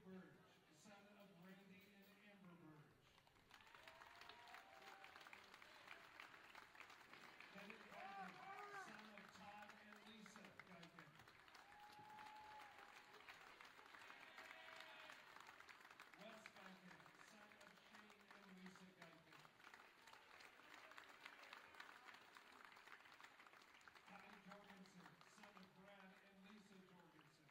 Burge, son of Randy and Amber Burge. Bennett Geigen, son of Todd and Lisa Geigen. Wes Geigen, son of Shane and Lisa Geigen. Ty Jorgensen, son of Brad and Lisa Jorgensen.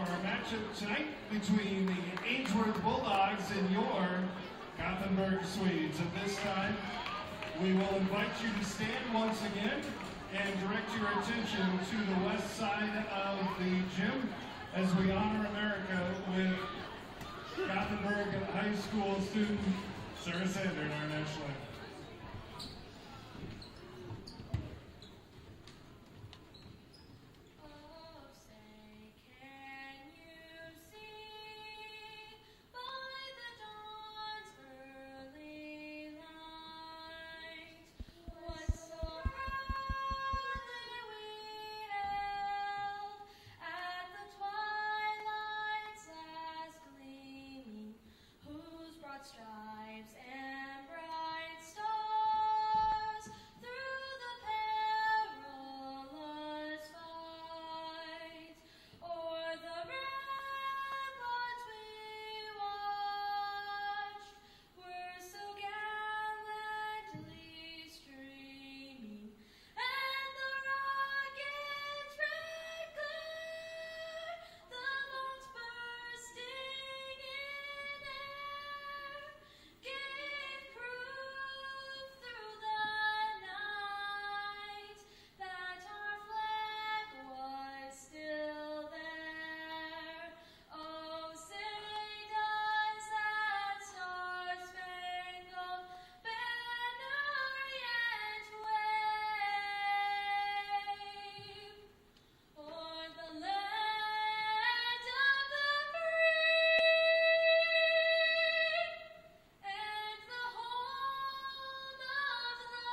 our matchup tonight between the Ainsworth Bulldogs and your Gothenburg Swedes. At this time, we will invite you to stand once again and direct your attention to the west side of the gym as we honor America with Gothenburg High School student Sarah Sander in our national anthem. Stripes and bright stars through the perilous fight, o'er the ramparts we watched were so gallantly streaming, and the rocket's red glare, the bombs bursting in air, gave proof through the night that our flag was still there. Oh, say does that star-spangled banner yet wave o'er the land of the free and the home of the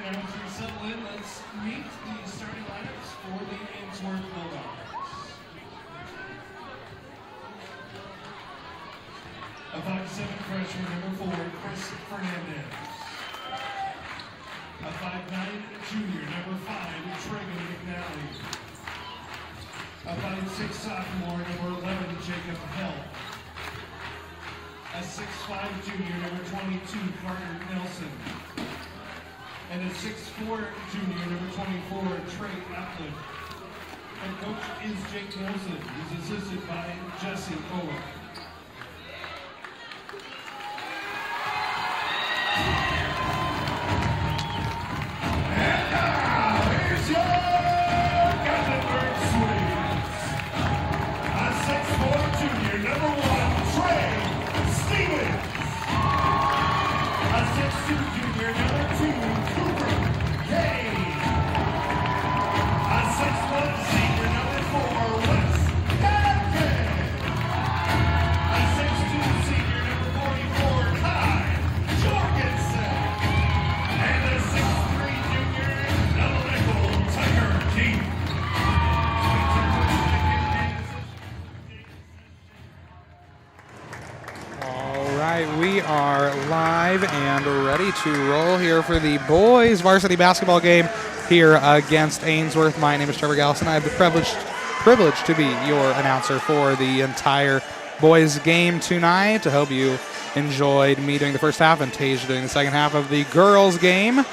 And as we settle in, let's meet the starting lineups for the Ainsworth Bulldogs. A 5'7" freshman, number 4, Chris Fernandez. A 5'9" junior, number 5, Traegan McNally. A 5'6" sophomore, number 11, Jacob Hell. A 6'5" junior, number 22, Carter Nelson. And a 6'4" junior, number 24, Trey Applet. And coach is Jake Nelson. He's assisted by Jesse Owen. And now, here's your Gothenburg Swedes. A 6'4" junior, number 1, Trey Stevens. A 6'2" junior, number 2, a 6'1" senior, number 4, Wes Gadkin. A 6'2" senior, number 44, Kai Jorgensen. And a 6'3" junior, double nickel, Tucker Keith. All right, we are live and ready to roll here for the boys varsity basketball game here against Ainsworth. My name is Trevor Gallison. I have the privilege to be your announcer for the entire boys game tonight. I hope you enjoyed me doing the first half and Tasia doing the second half of the girls game.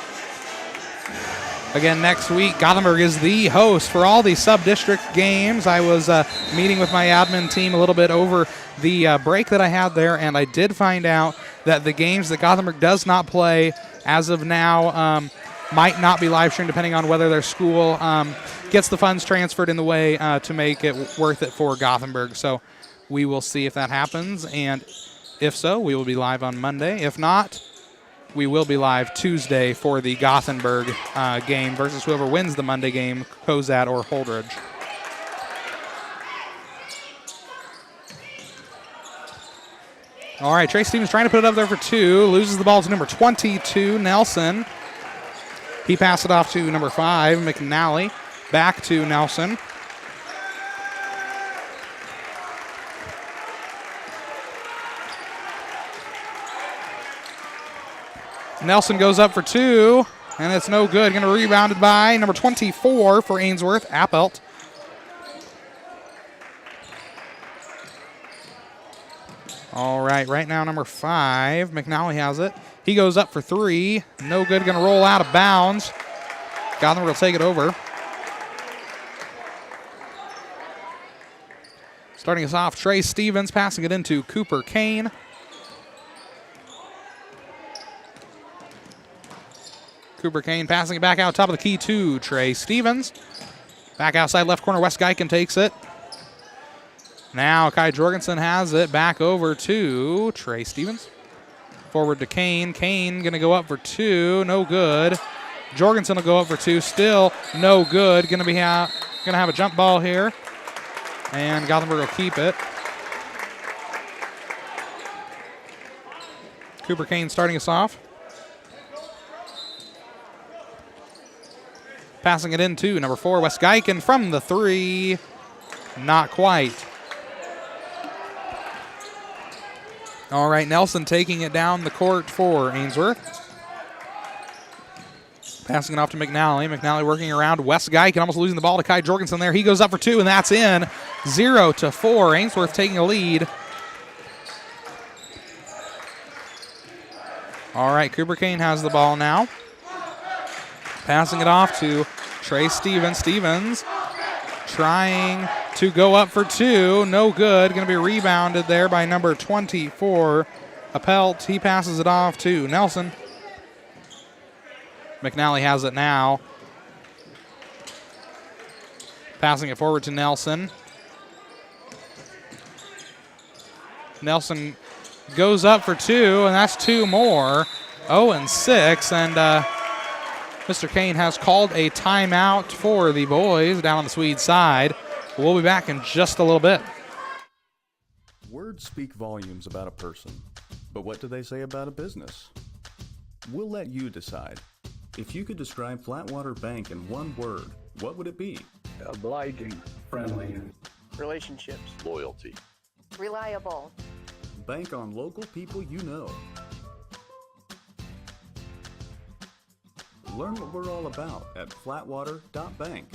Again, next week, Gothenburg is the host for all the sub-district games. I was meeting with my admin team a little bit over the break that I had there, and I did find out that the games that Gothenburg does not play as of now might not be live streamed, depending on whether their school gets the funds transferred in the way to make it worth it for Gothenburg. So we will see if that happens, and if so, we will be live on Monday. If not, we will be live Tuesday for the Gothenburg game versus whoever wins the Monday game, Cozad or Holdridge. All right, Trey Stevens trying to put it up there for 2. Loses the ball to number 22, Nelson. He passed it off to number 5, McNally. Back to Nelson. Nelson goes up for 2, and it's no good. Going to be rebounded by number 24 for Ainsworth, Appelt. All right now number 5, McNally has it. He goes up for 3. No good, going to roll out of bounds. Gothenburg will take it over. Starting us off, Trey Stevens passing it into Cooper Kane. Cooper Kane passing it back out top of the key to Trey Stevens. Back outside left corner, Wes Geiken takes it. Now Kai Jorgensen has it back over to Trey Stevens. Forward to Kane. Kane going to go up for 2. No good. Jorgensen will go up for 2. Still no good. Going to have a jump ball here. And Gothenburg will keep it. Cooper Kane starting us off. Passing it into number 4, Wes Geiken from the 3. Not quite. All right, Nelson taking it down the court for Ainsworth. Passing it off to McNally. McNally working around Wes Geiken, almost losing the ball to Kai Jorgensen there. He goes up for 2, and that's in. 0-4. Ainsworth taking a lead. All right, Cooper Kane has the ball now. Passing it off to Trey Stevens. Stevens trying to go up for 2. No good. Going to be rebounded there by number 24, Appelt. He passes it off to Nelson. McNally has it now. Passing it forward to Nelson. Nelson goes up for 2, and that's 2 more. 0-6, and Mr. Kane has called a timeout for the boys down on the Swede side. We'll be back in just a little bit. Words speak volumes about a person, but what do they say about a business? We'll let you decide. If you could describe Flatwater Bank in one word, what would it be? Obliging. Friendly. Relationships. Loyalty. Reliable. Bank on local people you know. Learn what we're all about at flatwater.bank.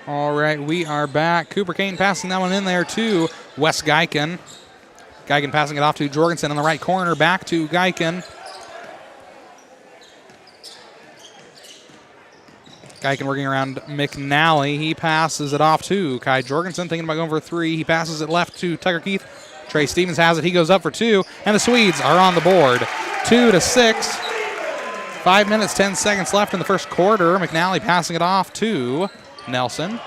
All right, we are back. Cooper Kane passing that one in there to Wes Geiken. Geiken passing it off to Jorgensen in the right corner. Back to Geiken. Geiken working around McNally. He passes it off to Kai Jorgensen, thinking about going for 3. He passes it left to Tucker Keith. Trey Stevens has it. He goes up for 2, and the Swedes are on the board. 2-6. 5 minutes, 10 seconds left in the first quarter. McNally passing it off to Nelson.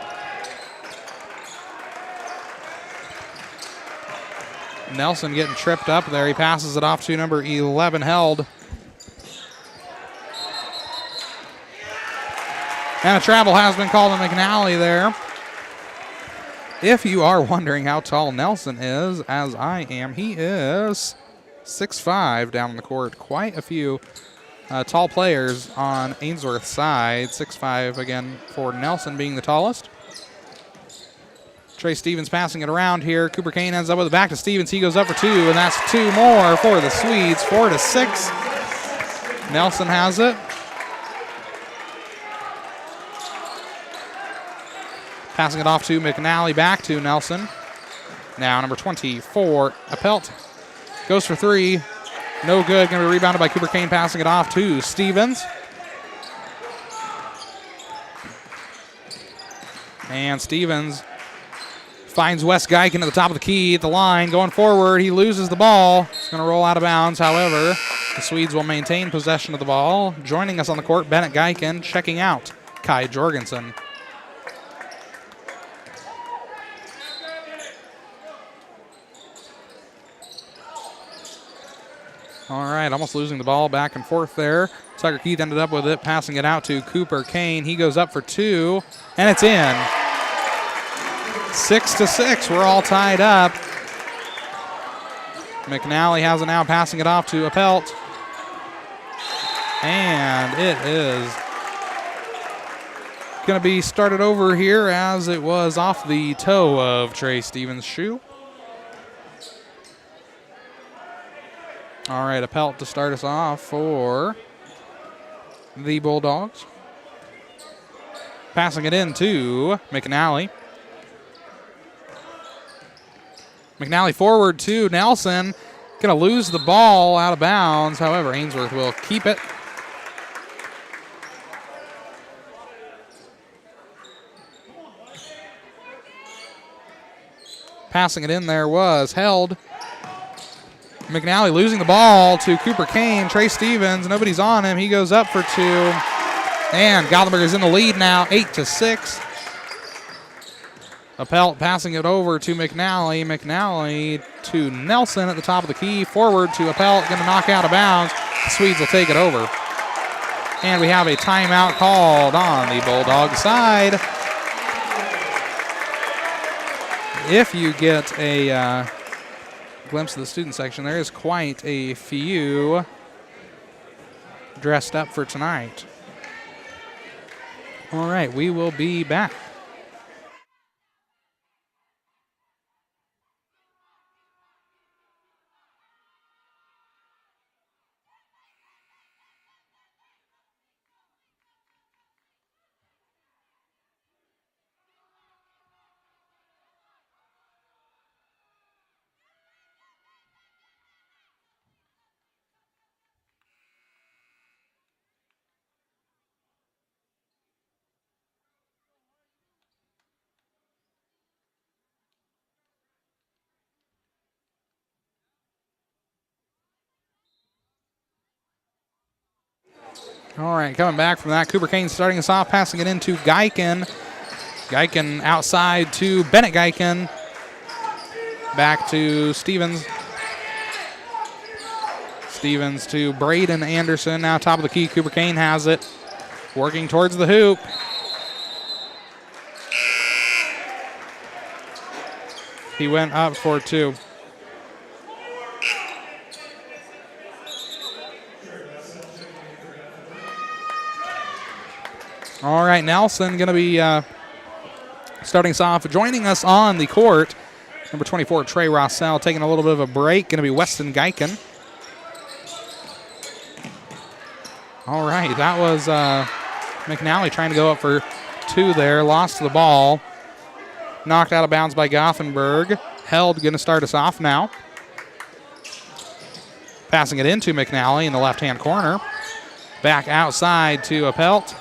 Nelson getting tripped up there. He passes it off to number 11, Held. And a travel has been called on McNally there. If you are wondering how tall Nelson is, as I am, he is 6'5" down the court. Quite a few tall players on Ainsworth's side. 6'5" again for Nelson being the tallest. Trey Stevens passing it around here. Cooper Kane ends up with it back to Stevens. He goes up for 2, and that's 2 more for the Swedes. 4-6. Nelson has it. Passing it off to McNally, back to Nelson. Now number 24, Appelt, goes for 3. No good. Going to be rebounded by Cooper Kane, passing it off to Stevens. And Stevens finds Wes Geiken at the top of the key at the line. Going forward, he loses the ball. It's going to roll out of bounds. However, the Swedes will maintain possession of the ball. Joining us on the court, Bennett Geiken, checking out Kai Jorgensen. All right, almost losing the ball back and forth there. Tucker Keith ended up with it, passing it out to Cooper Kane. He goes up for 2, and it's in. 6-6, we're all tied up. McNally has it now, passing it off to Appelt. And it is going to be started over here as it was off the toe of Trey Stevens' shoe. All right, a pelt to start us off for the Bulldogs. Passing it in to McNally. McNally forward to Nelson. Going to lose the ball out of bounds. However, Ainsworth will keep it. Passing it in there was held. McNally losing the ball to Cooper Kane. Trey Stevens, nobody's on him. He goes up for two. And Gothenburg is in the lead now, 8-6. Appelt passing it over to McNally. McNally to Nelson at the top of the key. Forward to Appelt, going to knock out of bounds. The Swedes will take it over. And we have a timeout called on the Bulldog side. If you get a glimpse of the student section, there is quite a few dressed up for tonight. All right, we will be back. All right, coming back from that, Cooper Kane starting us off, passing it into Geiken. Geiken outside to Bennett Geiken. Back to Stevens. Stevens to Braden Anderson. Now top of the key, Cooper Kane has it. Working towards the hoop. He went up for two. All right, Nelson going to be starting us off. Joining us on the court, number 24, Trey Rossell, taking a little bit of a break. Going to be Weston Geiken. All right, that was McNally trying to go up for two there. Lost the ball. Knocked out of bounds by Gothenburg. Held, going to start us off now. Passing it into McNally in the left-hand corner. Back outside to Appelt.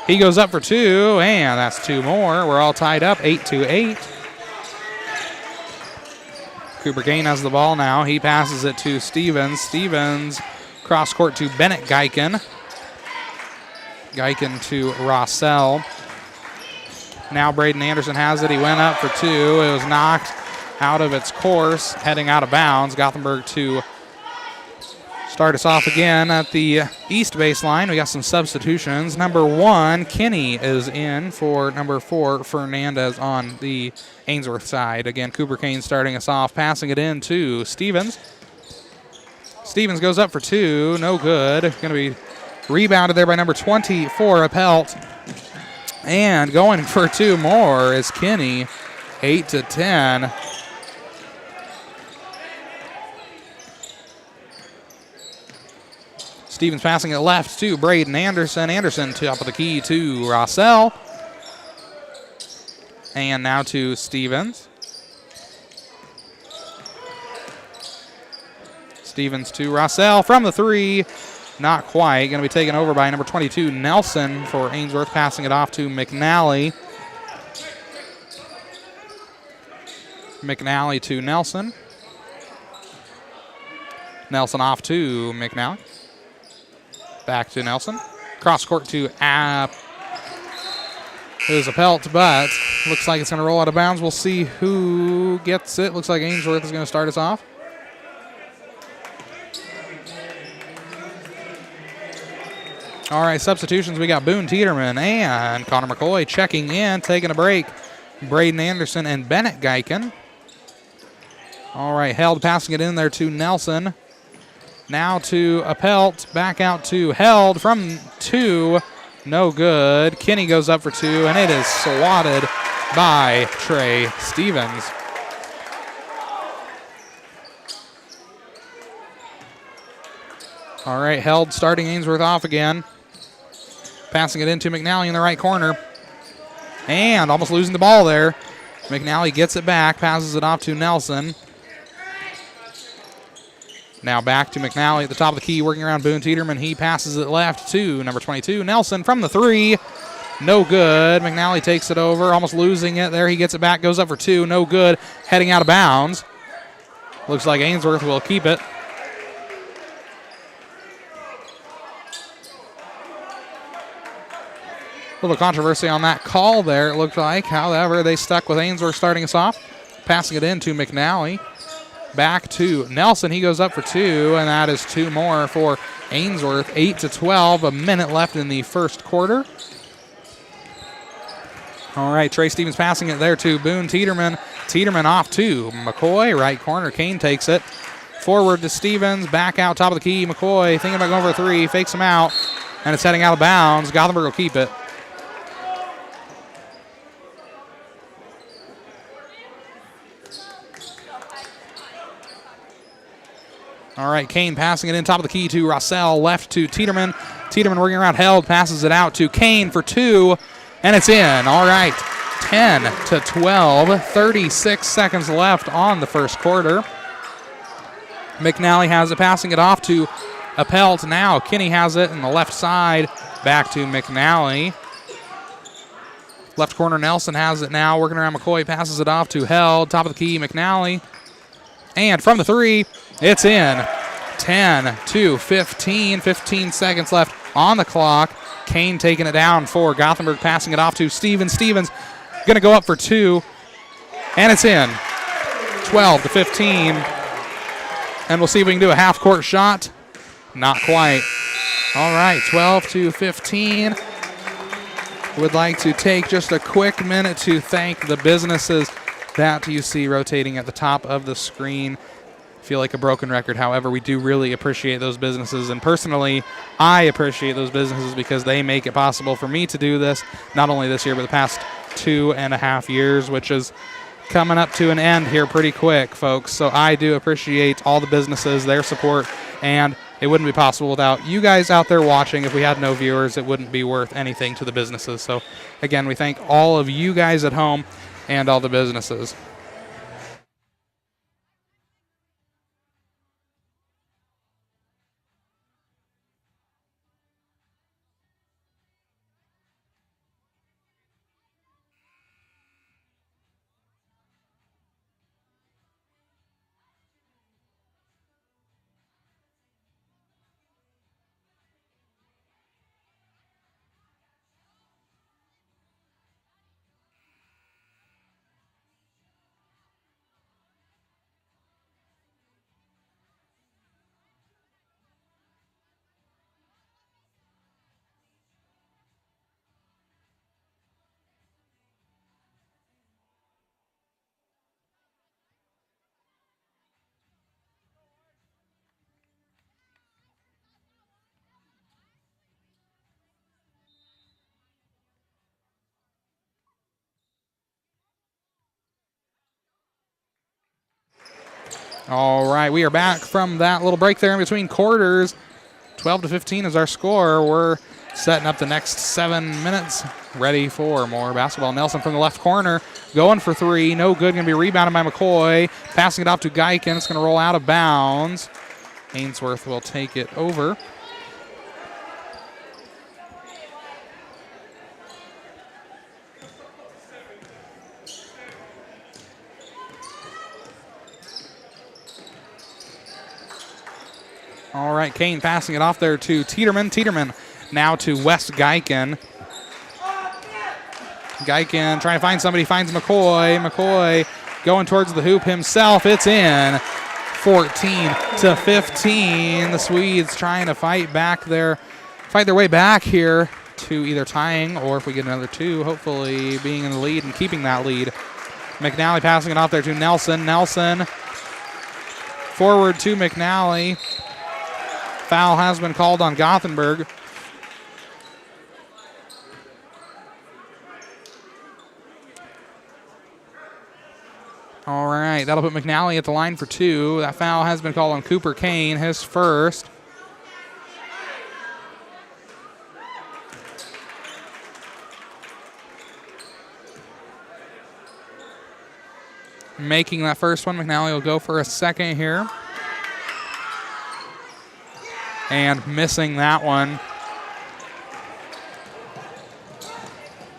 He goes up for two, and that's two more. We're all tied up, 8-8. Cooper Kane has the ball now. He passes it to Stevens. Stevens cross court to Bennett Geiken. Geiken to Rossell. Now Braden Anderson has it. He went up for two. It was knocked out of its course, heading out of bounds. Gothenburg to start us off again at the east baseline. We got some substitutions. Number 1, Kinney is in for number 4, Fernandez on the Ainsworth side. Again, Cooper Kane starting us off, passing it in to Stevens. Stevens goes up for two, no good. Going to be rebounded there by number 24, Appelt. And going for two more is Kinney, 8-10. Stevens passing it left to Braden Anderson. Anderson top of the key to Rossell. And now to Stevens. Stevens to Rossell from the three. Not quite. Going to be taken over by number 22, Nelson, for Ainsworth, passing it off to McNally. McNally to Nelson. Nelson off to McNally. Back to Nelson. Cross court to App. It was a pelt, but looks like it's going to roll out of bounds. We'll see who gets it. Looks like Ainsworth is going to start us off. All right, substitutions. We got Boone Tiedemann and Connor McCoy checking in, taking a break. Braden Anderson and Bennett Geiken. All right, Held passing it in there to Nelson. Now to Appelt, back out to Held from two, no good. Kinney goes up for two, and it is swatted by Trey Stevens. All right, held, starting Ainsworth off again. Passing it into McNally in the right corner. And almost losing the ball there. McNally gets it back, passes it off to Nelson. Now back to McNally at the top of the key, working around Boone Teeterman. He passes it left to number 22, Nelson from the 3. No good. McNally takes it over, almost losing it there. He gets it back, goes up for 2. No good. Heading out of bounds. Looks like Ainsworth will keep it. A little controversy on that call there, it looked like. However, they stuck with Ainsworth starting us off. Passing it in to McNally. Back to Nelson. He goes up for 2, and that is 2 more for Ainsworth. 8-12, a minute left in the first quarter. All right, Trey Stevens passing it there to Boone Teeterman. Teeterman off to McCoy, right corner. Kane takes it. Forward to Stevens, back out top of the key. McCoy thinking about going for a 3, fakes him out, and it's heading out of bounds. Gothenburg will keep it. All right, Kane passing it in top of the key to Rossell, left to Teeterman. Teeterman working around, held, passes it out to Kane for 2, and it's in. All right, 10-12, 36 seconds left on the first quarter. McNally has it, passing it off to Appelt. Now Kinney has it on the left side, back to McNally. Left corner, Nelson has it now, working around McCoy, passes it off to Held, top of the key, McNally. And from the 3, it's in. 10-15, 15 seconds left on the clock. Kane taking it down for Gothenburg, passing it off to Stevens. Stevens going to go up for 2, and it's in. 12-15. And we'll see if we can do a half-court shot. Not quite. All right, 12-15. Would like to take just a quick minute to thank the businesses that you see rotating at the top of the screen. Feel like a broken record. However, we do really appreciate those businesses, and personally, I appreciate those businesses because they make it possible for me to do this, not only this year, but the past 2.5 years, which is coming up to an end here pretty quick, folks. So I do appreciate all the businesses, their support, and it wouldn't be possible without you guys out there watching. If we had no viewers, it wouldn't be worth anything to the businesses. So again, we thank all of you guys at home and all the businesses. All right, we are back from that little break there in between quarters. 12-15 is our score. We're setting up the next 7 minutes, ready for more basketball. Nelson from the left corner, going for 3. No good, going to be rebounded by McCoy. Passing it off to Geiken. It's going to roll out of bounds. Ainsworth will take it over. All right, Kane passing it off there to Teeterman. Teeterman now to Wes Geiken. Geiken trying to find somebody, finds McCoy. McCoy going towards the hoop himself. It's in. 14-15. The Swedes trying to fight their way back here to either tying or, if we get another 2, hopefully being in the lead and keeping that lead. McNally passing it off there to Nelson. Nelson forward to McNally. Foul has been called on Gothenburg. All right, that'll put McNally at the line for 2. That foul has been called on Cooper Kane, his first. making that first one. McNally will go for a second here. And missing that one.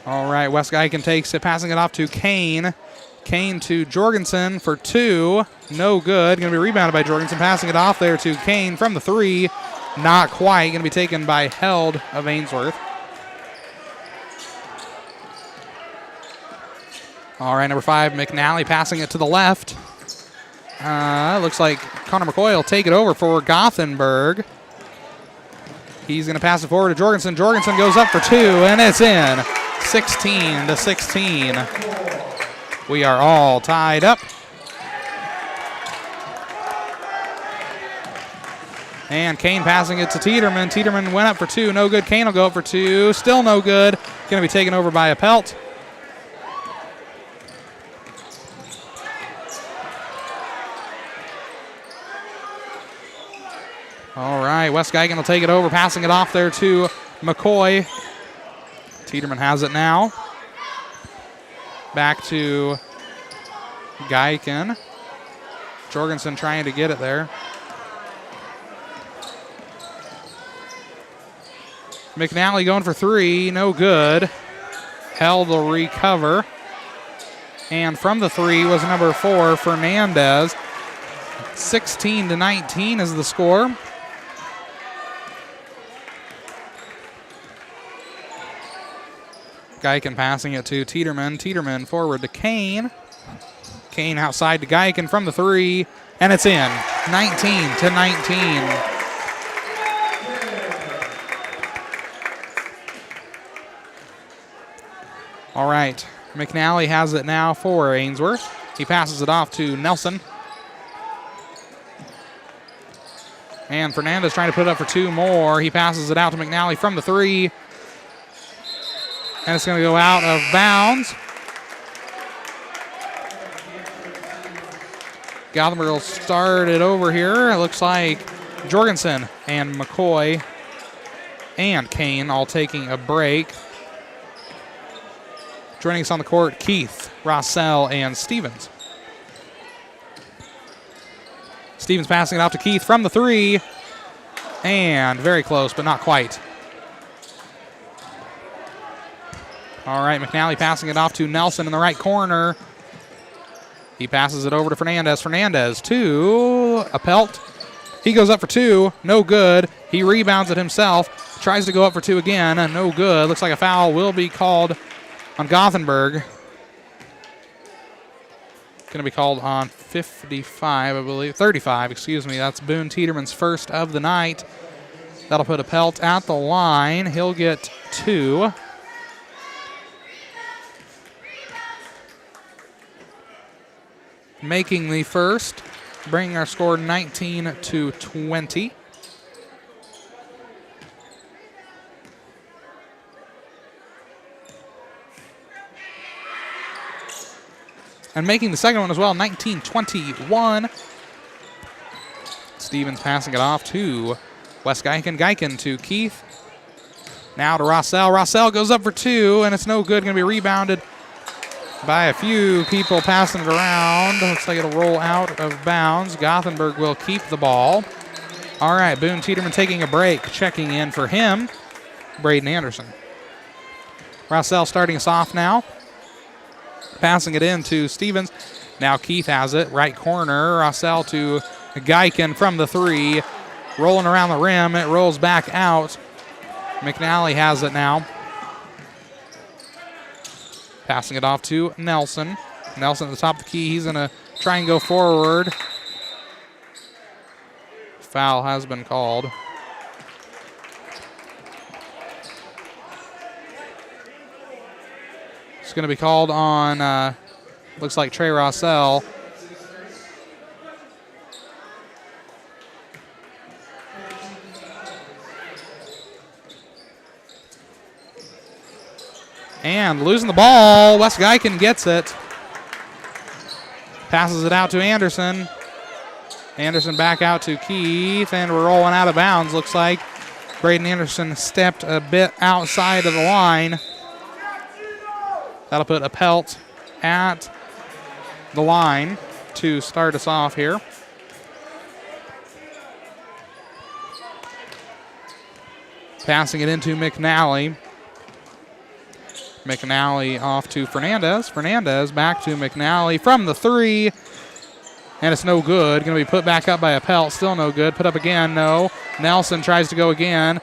All right, Wes Geiken takes it, passing it off to Kane. Kane to Jorgensen for 2. No good. Going to be rebounded by Jorgensen. Passing it off there to Kane from the 3. Not quite. Going to be taken by Held of Ainsworth. All right, number 5, McNally passing it to the left. Looks like Connor McCoy will take it over for Gothenburg. He's going to pass it forward to Jorgensen. Jorgensen goes up for 2, and it's in. 16-16. We are all tied up. And Kane passing it to Tiedemann. Tiedemann went up for 2. No good. Kane will go up for 2. Still no good. Going to be taken over by Appelt. All right, Wes Geigen will take it over, passing it off there to McCoy. Tiedemann has it now. Back to Geigen. Jorgensen trying to get it there. McNally going for 3, no good. Held the recover. And from the 3 was number 4, Fernandez. 16-19 is the score. Geiken passing it to Tiedemann. Tiedemann forward to Kane. Kane outside to Geiken from the 3, and it's in. 19-19. All right, McNally has it now for Ainsworth. He passes it off to Nelson. And Fernandez trying to put it up for 2 more. He passes it out to McNally from the 3. And it's going to go out of bounds. Gothenburg will start it over here. It looks like Jorgensen and McCoy and Kane all taking a break. Joining us on the court, Keith, Rossell, and Stevens. Stevens passing it off to Keith from the 3. And very close, but not quite. All right, McNally passing it off to Nelson in the right corner. He passes it over to Fernandez. Fernandez to Appelt. He goes up for 2. No good. He rebounds it himself. Tries to go up for 2 again. No good. Looks like a foul will be called on Gothenburg. Going to be called on 55, I believe. 35, excuse me. That's Boone Tiedeman's first of the night. That'll put Appelt at the line. He'll get 2. Making the first, bringing our score 19-20. And making the second one as well, 19-21. Stevens passing it off to Wes Geiken. Geiken to Keith. Now to Rossell. Rossell goes up for 2, and it's no good. Going to be rebounded by a few people passing it around. Looks like it'll roll out of bounds. Gothenburg will keep the ball. All right, Boone Tiedemann taking a break. Checking in for him, Braden Anderson. Rossell starting us off now. Passing it in to Stevens. Now Keith has it. Right corner. Rossell to Geiken from the 3. Rolling around the rim. It rolls back out. McNally has it now. Passing it off to Nelson. Nelson at the top of the key. He's going to try and go forward. Foul has been called. It's going to be called on, looks like Trey Rossell. And losing the ball, Wes Geiken gets it. Passes it out to Anderson. Anderson back out to Keith, and we're rolling out of bounds, looks like. Braden Anderson stepped a bit outside of the line. That'll put Appelt at the line to start us off here. Passing it into McNally. McNally off to Fernandez. Fernandez back to McNally from the three. And it's no good. Going to be put back up by a Pelt. Still no good. Put up again. No. Nelson tries to go again.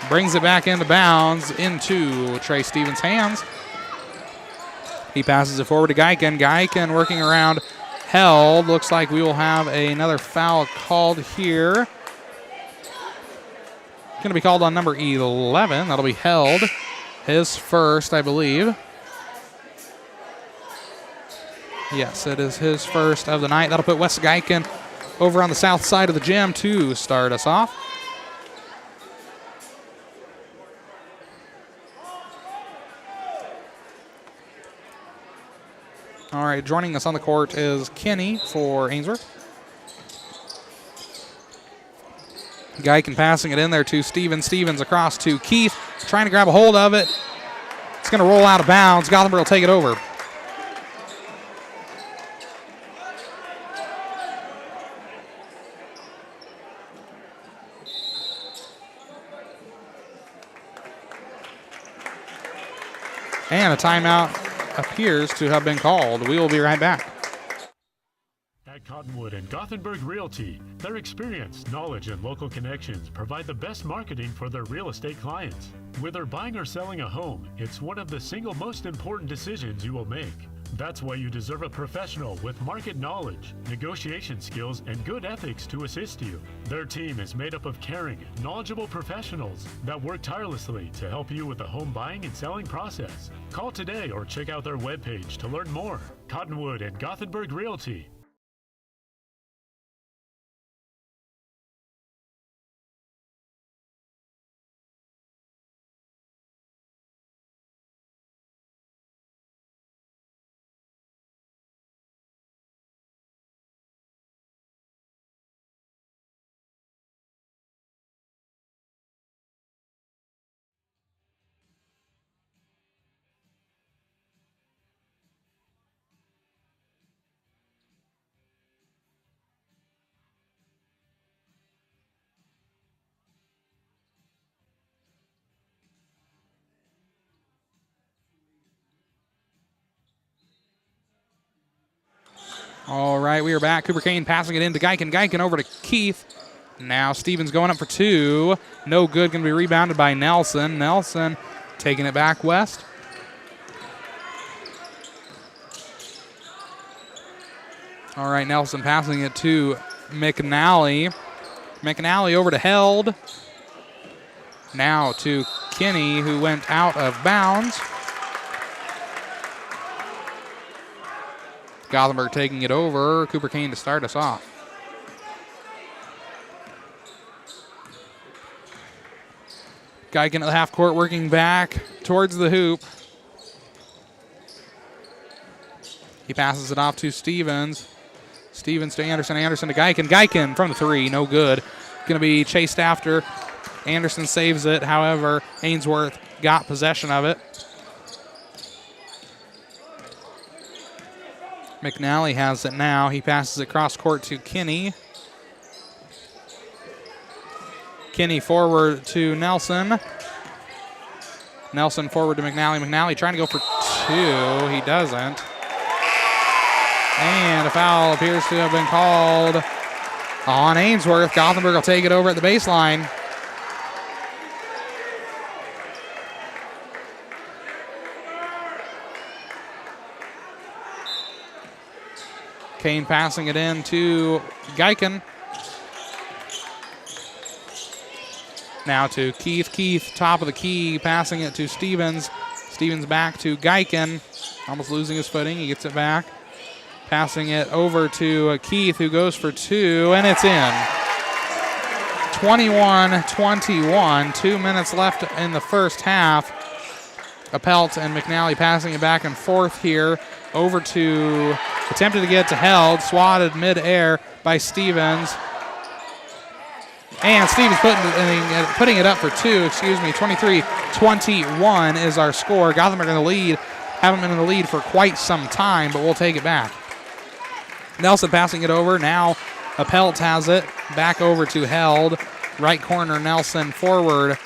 Brings it back into bounds into Trey Stevens' hands. He passes it forward to Geiken. Geiken working around Held. Looks like we will have another foul called here. Going to be called on number 11. That'll be Held. His first, I believe. Yes, it is his first of the night. That'll put Wes Geiken over on the south side of the gym to start us off. All right, joining us on the court is Kenny for Ainsworth. Geiken passing it in there to Stevens. Stevens across to Keith, trying to grab a hold of it. It's going to roll out of bounds. Gothenburg will take it over. And a timeout appears to have been called. We will be right back. At Cottonwood and Gothenburg Realty, their experience, knowledge, and local connections provide the best marketing for their real estate clients. Whether buying or selling a home, it's one of the single most important decisions you will make. That's why you deserve a professional with market knowledge, negotiation skills, and good ethics to assist you. Their team is made up of caring, knowledgeable professionals that work tirelessly to help you with the home buying and selling process. Call today or check out their webpage to learn more. Cottonwood and Gothenburg Realty. All right, we are back. Cooper Kane passing it into Geiken. Geiken over to Keith. Now Stevens going up for two. No good. Going to be rebounded by Nelson. Nelson taking it back west. All right, Nelson passing it to McNally. McNally over to Held. Now to Kinney, who went out of bounds. Gothenburg taking it over. Cooper Kane to start us off. Geiken at the half court working back towards the hoop. He passes it off to Stevens. Stevens to Anderson. Anderson to Geiken. Geiken from the three. No good. Going to be chased after. Anderson saves it. However, Ainsworth got possession of it. McNally has it now. He passes it cross court to Kinney. Kinney forward to Nelson. Nelson forward to McNally. McNally trying to go for two. He doesn't. And a foul appears to have been called on Ainsworth. Gothenburg will take it over at the baseline. Kane passing it in to Geiken. Now to Keith. Keith, top of the key, passing it to Stevens. Stevens back to Geiken. Almost losing his footing. He gets it back. Passing it over to Keith, who goes for two, and it's in. 21-21. 2 minutes left in the first half. Appelt and McNally passing it back and forth here. Over to, attempted to get to Held, swatted mid-air by Stevens. And Stevens putting it up for two, 23-21 is our score. Gothenburg in the lead haven't been in the lead for quite some time, but we'll take it back. Nelson passing it over. Now Appelt has it. Back over to Held. Right corner, Nelson forward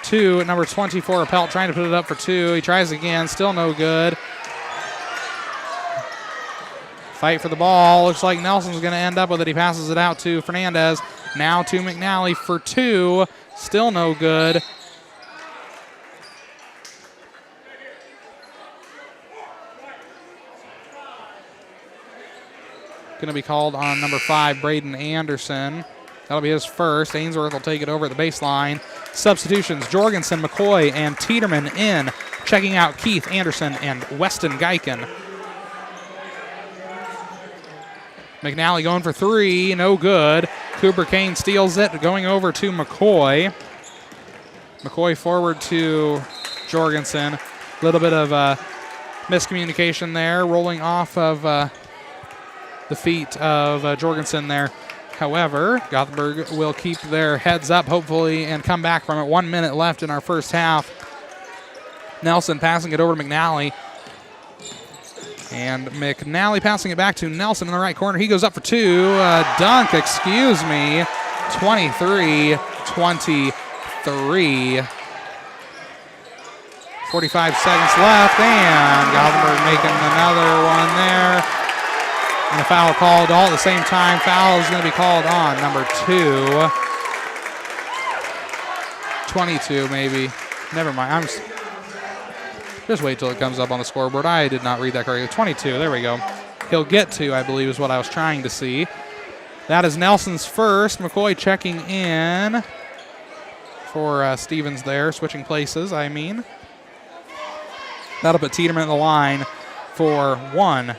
to number 24, Appelt trying to put it up for 2. He tries again, still no good. Fight for the ball. Looks like Nelson's going to end up with it. He passes it out to Fernandez. Now to McNally for 2. Still no good. Going to be called on number 5, Braden Anderson. That'll be his first. Ainsworth will take it over at the baseline. Substitutions, Jorgensen, McCoy, and Tiedemann in. Checking out Keith Anderson and Weston Geiken. McNally going for 3, no good. Cooper Kane steals it, going over to McCoy. McCoy forward to Jorgensen. A little bit of miscommunication there, rolling off of the feet of Jorgensen there. However, Gothenburg will keep their heads up, hopefully, and come back from it. 1 minute left in our first half. Nelson passing it over to McNally. And McNally passing it back to Nelson in the right corner. He goes up for 2. Dunk, excuse me. 23-23. 45 seconds left, and Gothenburg making another one there. And a foul called all at the same time. Foul is going to be called on number 2. 22 maybe. Never mind. Just wait till it comes up on the scoreboard. I did not read that correctly. 22, there we go. He'll get to, I believe, is what I was trying to see. That is Nelson's first. McCoy checking in for Stevens there, switching places, I mean. That'll put Tiedemann at the line for 1.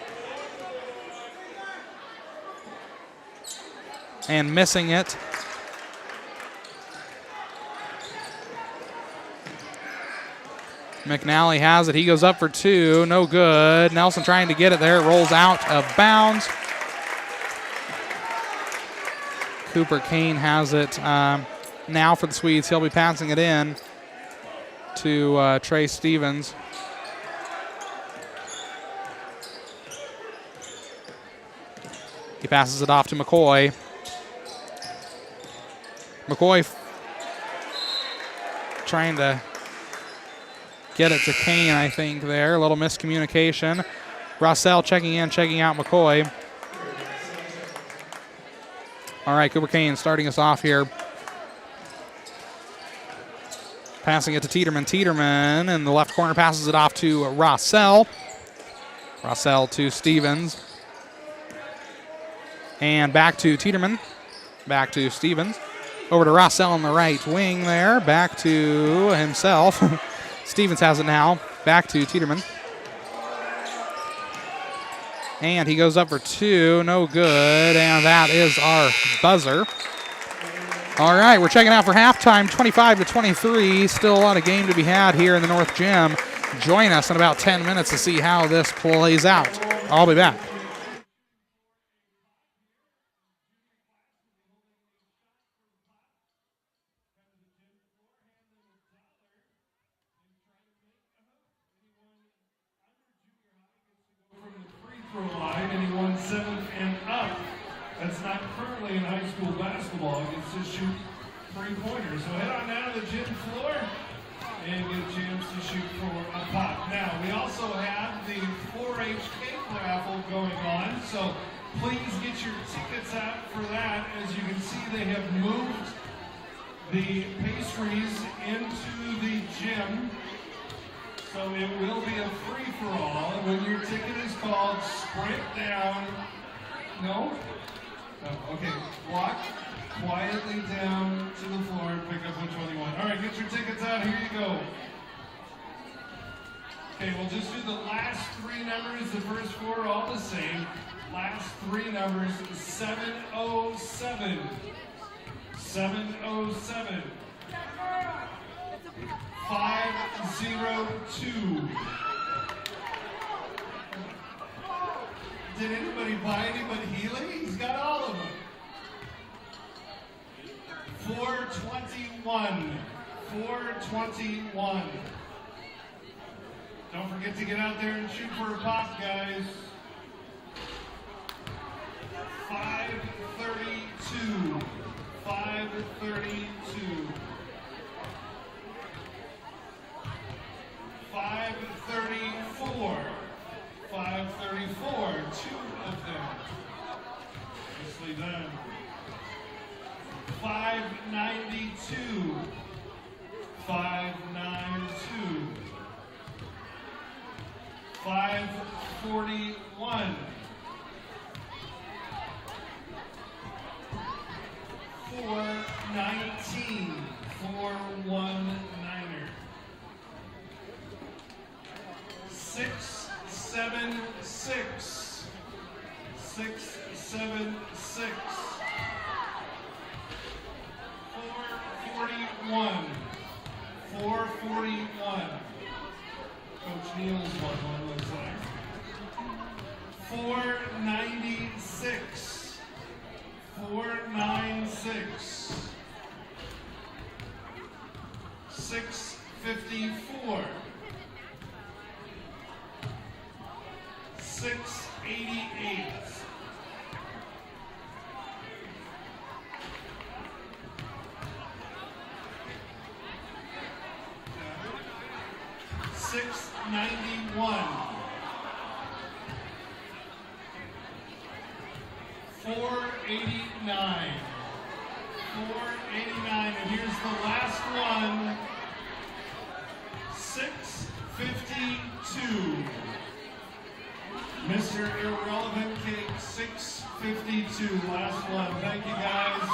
And missing it. McNally has it. He goes up for 2. No good. Nelson trying to get it there. It rolls out of bounds. Cooper Kane has it now for the Swedes. He'll be passing it in to Trey Stevens. He passes it off to McCoy. McCoy trying to get it to Kane, I think, there. A little miscommunication. Rossell checking in, checking out McCoy. All right, Cooper Kane starting us off here. Passing it to Tiedemann. Tiedemann in the left corner passes it off to Rossell. Rossell to Stevens. And back to Tiedemann. Back to Stevens. Over to Rossell on the right wing there. Back to himself. Stevens has it now. Back to Tiedemann. And he goes up for 2. No good. And that is our buzzer. All right, we're checking out for halftime. 25-23. Still a lot of game to be had here in the North Gym. Join us in about 10 minutes to see how this plays out. I'll be back. Anyone 7th and up that's not currently in high school basketball gets to shoot 3-pointers. So head on down to the gym floor and get a chance to shoot for a pop. Now, we also have the 4-H cake raffle going on, so please get your tickets out for that. As you can see, they have moved the pastries into the gym. So it will be a free-for-all. When your ticket is called, sprint down. No? Oh, okay. Walk quietly down to the floor and pick up which one you want. All right, get your tickets out. Here you go. Okay, we'll just do the last 3 numbers. The first 4 are all the same. Last 3 numbers, 707. 707. 502. Did anybody buy any but Healy? He's got all of them. 421. 421. Don't forget to get out there and shoot for a pop, guys. 5:32. 5:32. 5:34. 5:34. Two of them. Nicely done. 5:92. 5:92. 5:41. 4:19. 4-1-9er. 6-7-6. 6-7-6. 4:41. 4:41. Coach Neal's one looks like. 4:96. 4:96. 6:54. 6:88. 6:91. 4:89. 4:89. And here's the last one. 6:52. Mr. Irrelevant Cake, 6:52. Last one. Thank you, guys.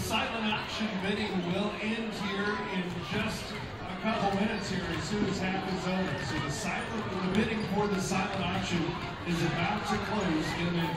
silent auction bidding will end here in just a couple minutes here as soon as half is over. So the bidding for the silent auction is about to close in a minute.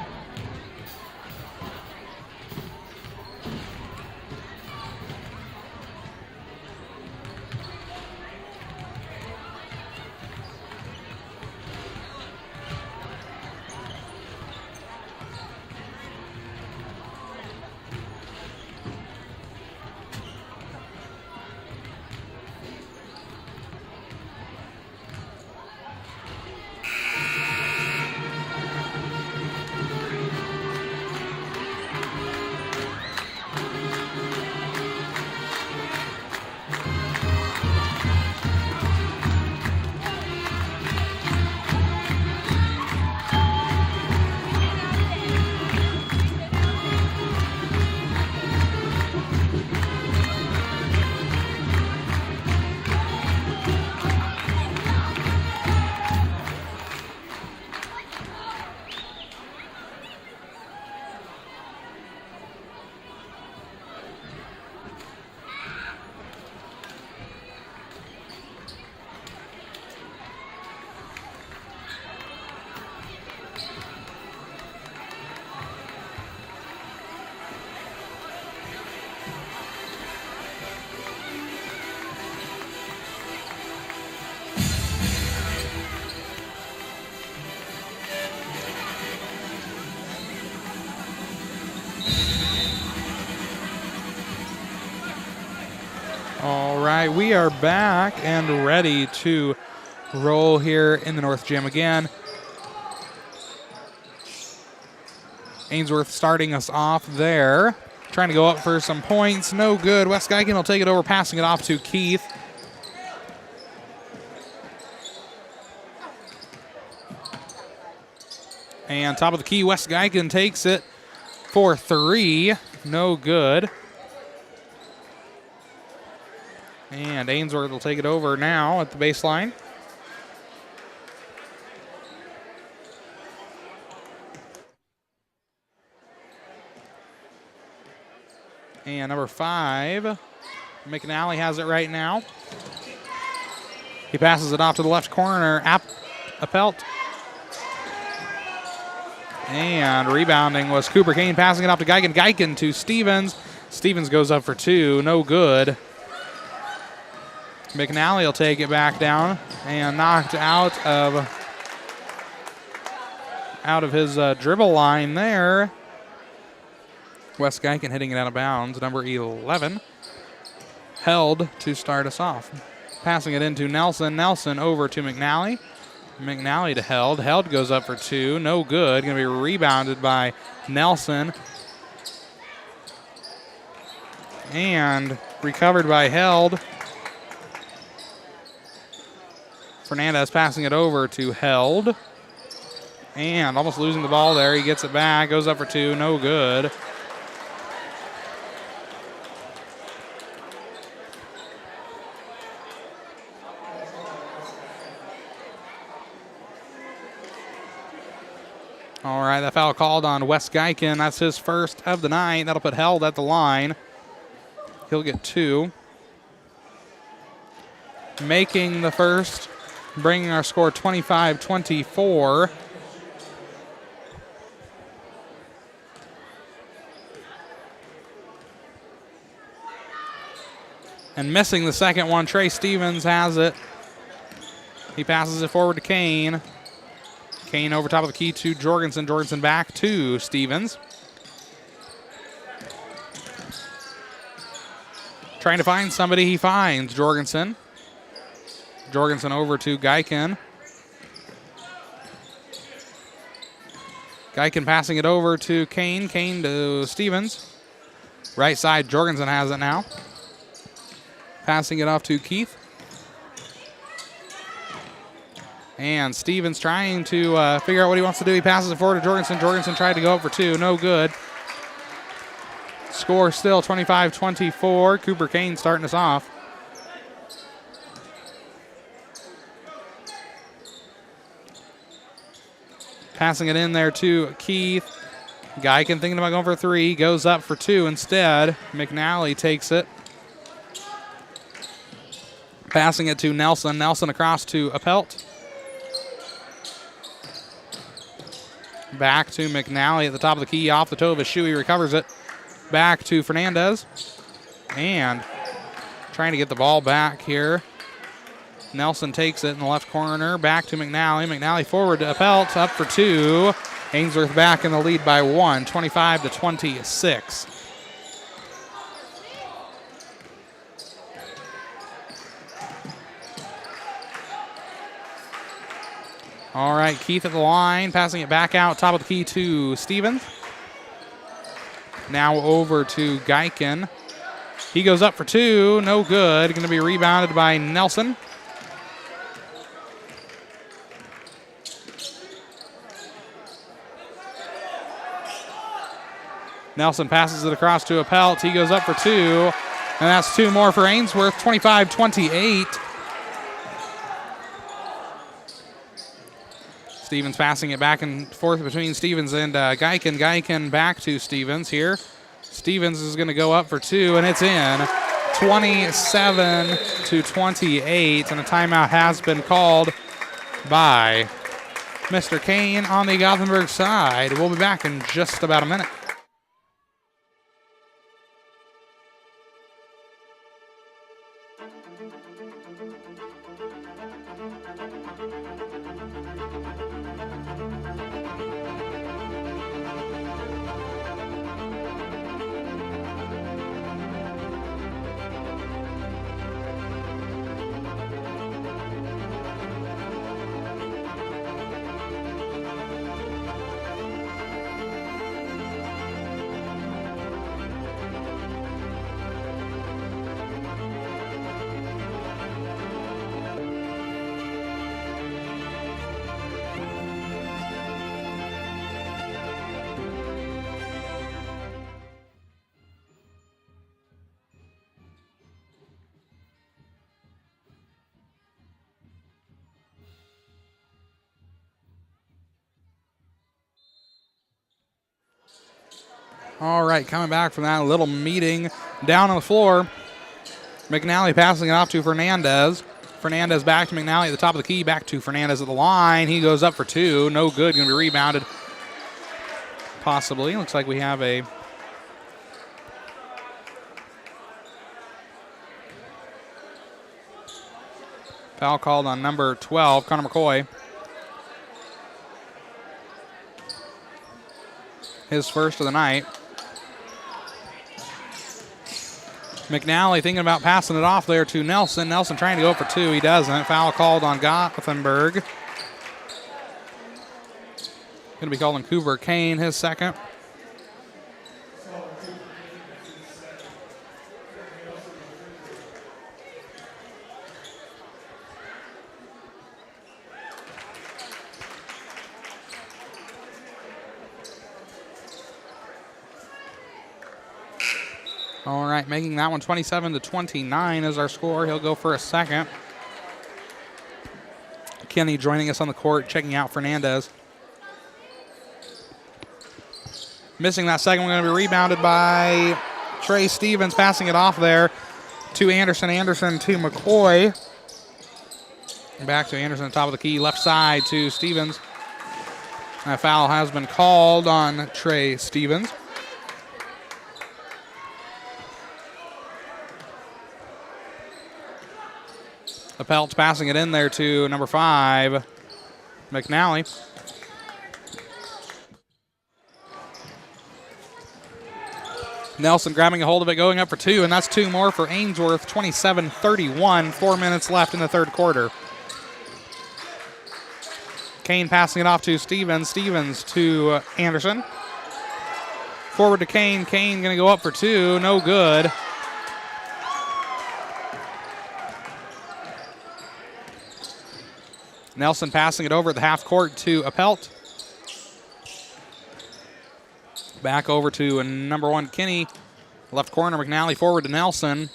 All right, we are back and ready to roll here in the North Gym again. Ainsworth starting us off there. Trying to go up for some points. No good. Wes Geigen will take it over, passing it off to Keith. And top of the key, Wes Geigen takes it for 3. No good. And Ainsworth will take it over now at the baseline. And number 5, McNally has it right now. He passes it off to the left corner, Appelt. And rebounding was Cooper Kane, passing it off to Geigen. Geigen to Stevens. Stevens goes up for 2, no good. McNally will take it back down and knocked out of his dribble line there. Wes Geigen hitting it out of bounds. Number 11 held to start us off. Passing it into Nelson. Nelson over to McNally. McNally to Held. Held goes up for 2. No good. Going to be rebounded by Nelson. And recovered by Held. Fernandez passing it over to Held. And almost losing the ball there. He gets it back. Goes up for 2. No good. All right, that foul called on Wes Geigen. That's his first of the night. That'll put Held at the line. He'll get 2. Making the first, bringing our score 25-24. And missing the second one, Trey Stevens has it. He passes it forward to Kane. Kane over top of the key to Jorgensen. Jorgensen back to Stevens. Trying to find somebody, he finds Jorgensen. Jorgensen over to Geigen. Geigen passing it over to Kane. Kane to Stevens. Right side, Jorgensen has it now. Passing it off to Keith. And Stevens trying to figure out what he wants to do. He passes it forward to Jorgensen. Jorgensen tried to go up for 2. No good. Score still 25-24. Cooper Kane starting us off. Passing it in there to Keith. Geiken thinking about going for 3, goes up for 2 instead. McNally takes it. Passing it to Nelson. Nelson across to Appelt. Back to McNally at the top of the key, off the toe of his shoe. He recovers it. Back to Fernandez. And trying to get the ball back here. Nelson takes it in the left corner. Back to McNally. McNally forward to Appelt. Up for 2. Ainsworth back in the lead by 1, 25-26. All right, Keith at the line, passing it back out, top of the key to Stevens. Now over to Geiken. He goes up for 2, no good. Going to be rebounded by Nelson. Nelson passes it across to Appelt. He goes up for 2, and that's 2 more for Ainsworth, 25-28. Stevens passing it back and forth between Stevens and Geiken. Geiken back to Stevens here. Stevens is going to go up for 2, and it's in. 27-28, and a timeout has been called by Mr. Kane on the Gothenburg side. We'll be back in just about a minute. All right, coming back from that little meeting down on the floor. McNally passing it off to Fernandez. Fernandez back to McNally at the top of the key, back to Fernandez at the line. He goes up for 2, no good, going to be rebounded. Possibly, looks like we have a foul called on number 12, Connor McCoy. His first of the night. McNally thinking about passing it off there to Nelson. Nelson trying to go for 2. He doesn't. Foul called on Gothenburg. Going to be called on Cooper Kane, his second. All right, making that one 27-29 is our score. He'll go for a second. Kenny joining us on the court, checking out Fernandez. Missing that second one, going to be rebounded by Trey Stevens, passing it off there to Anderson. Anderson to McCoy. Back to Anderson at the top of the key, left side to Stevens. That foul has been called on Trey Stevens. Appelt's passing it in there to number 5, McNally. Nelson grabbing a hold of it, going up for 2, and that's 2 more for Ainsworth, 27-31, 4 minutes left in the third quarter. Kane passing it off to Stevens. Stevens to Anderson. Forward to Kane. Kane going to go up for 2, no good. Nelson passing it over at the half court to Appelt. Back over to number 1, Kinney. Left corner, McNally forward to Nelson.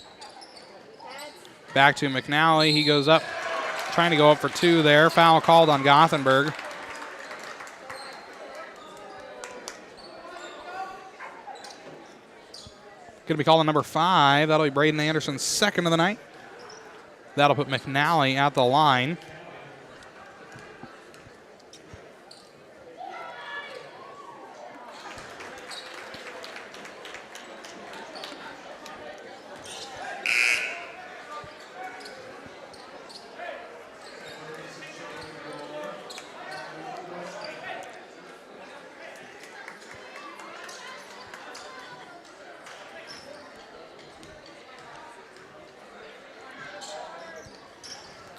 Back to McNally. He goes up, trying to go up for 2 there. Foul called on Gothenburg. Going to be called on number 5. That'll be Braden Anderson's second of the night. That'll put McNally at the line.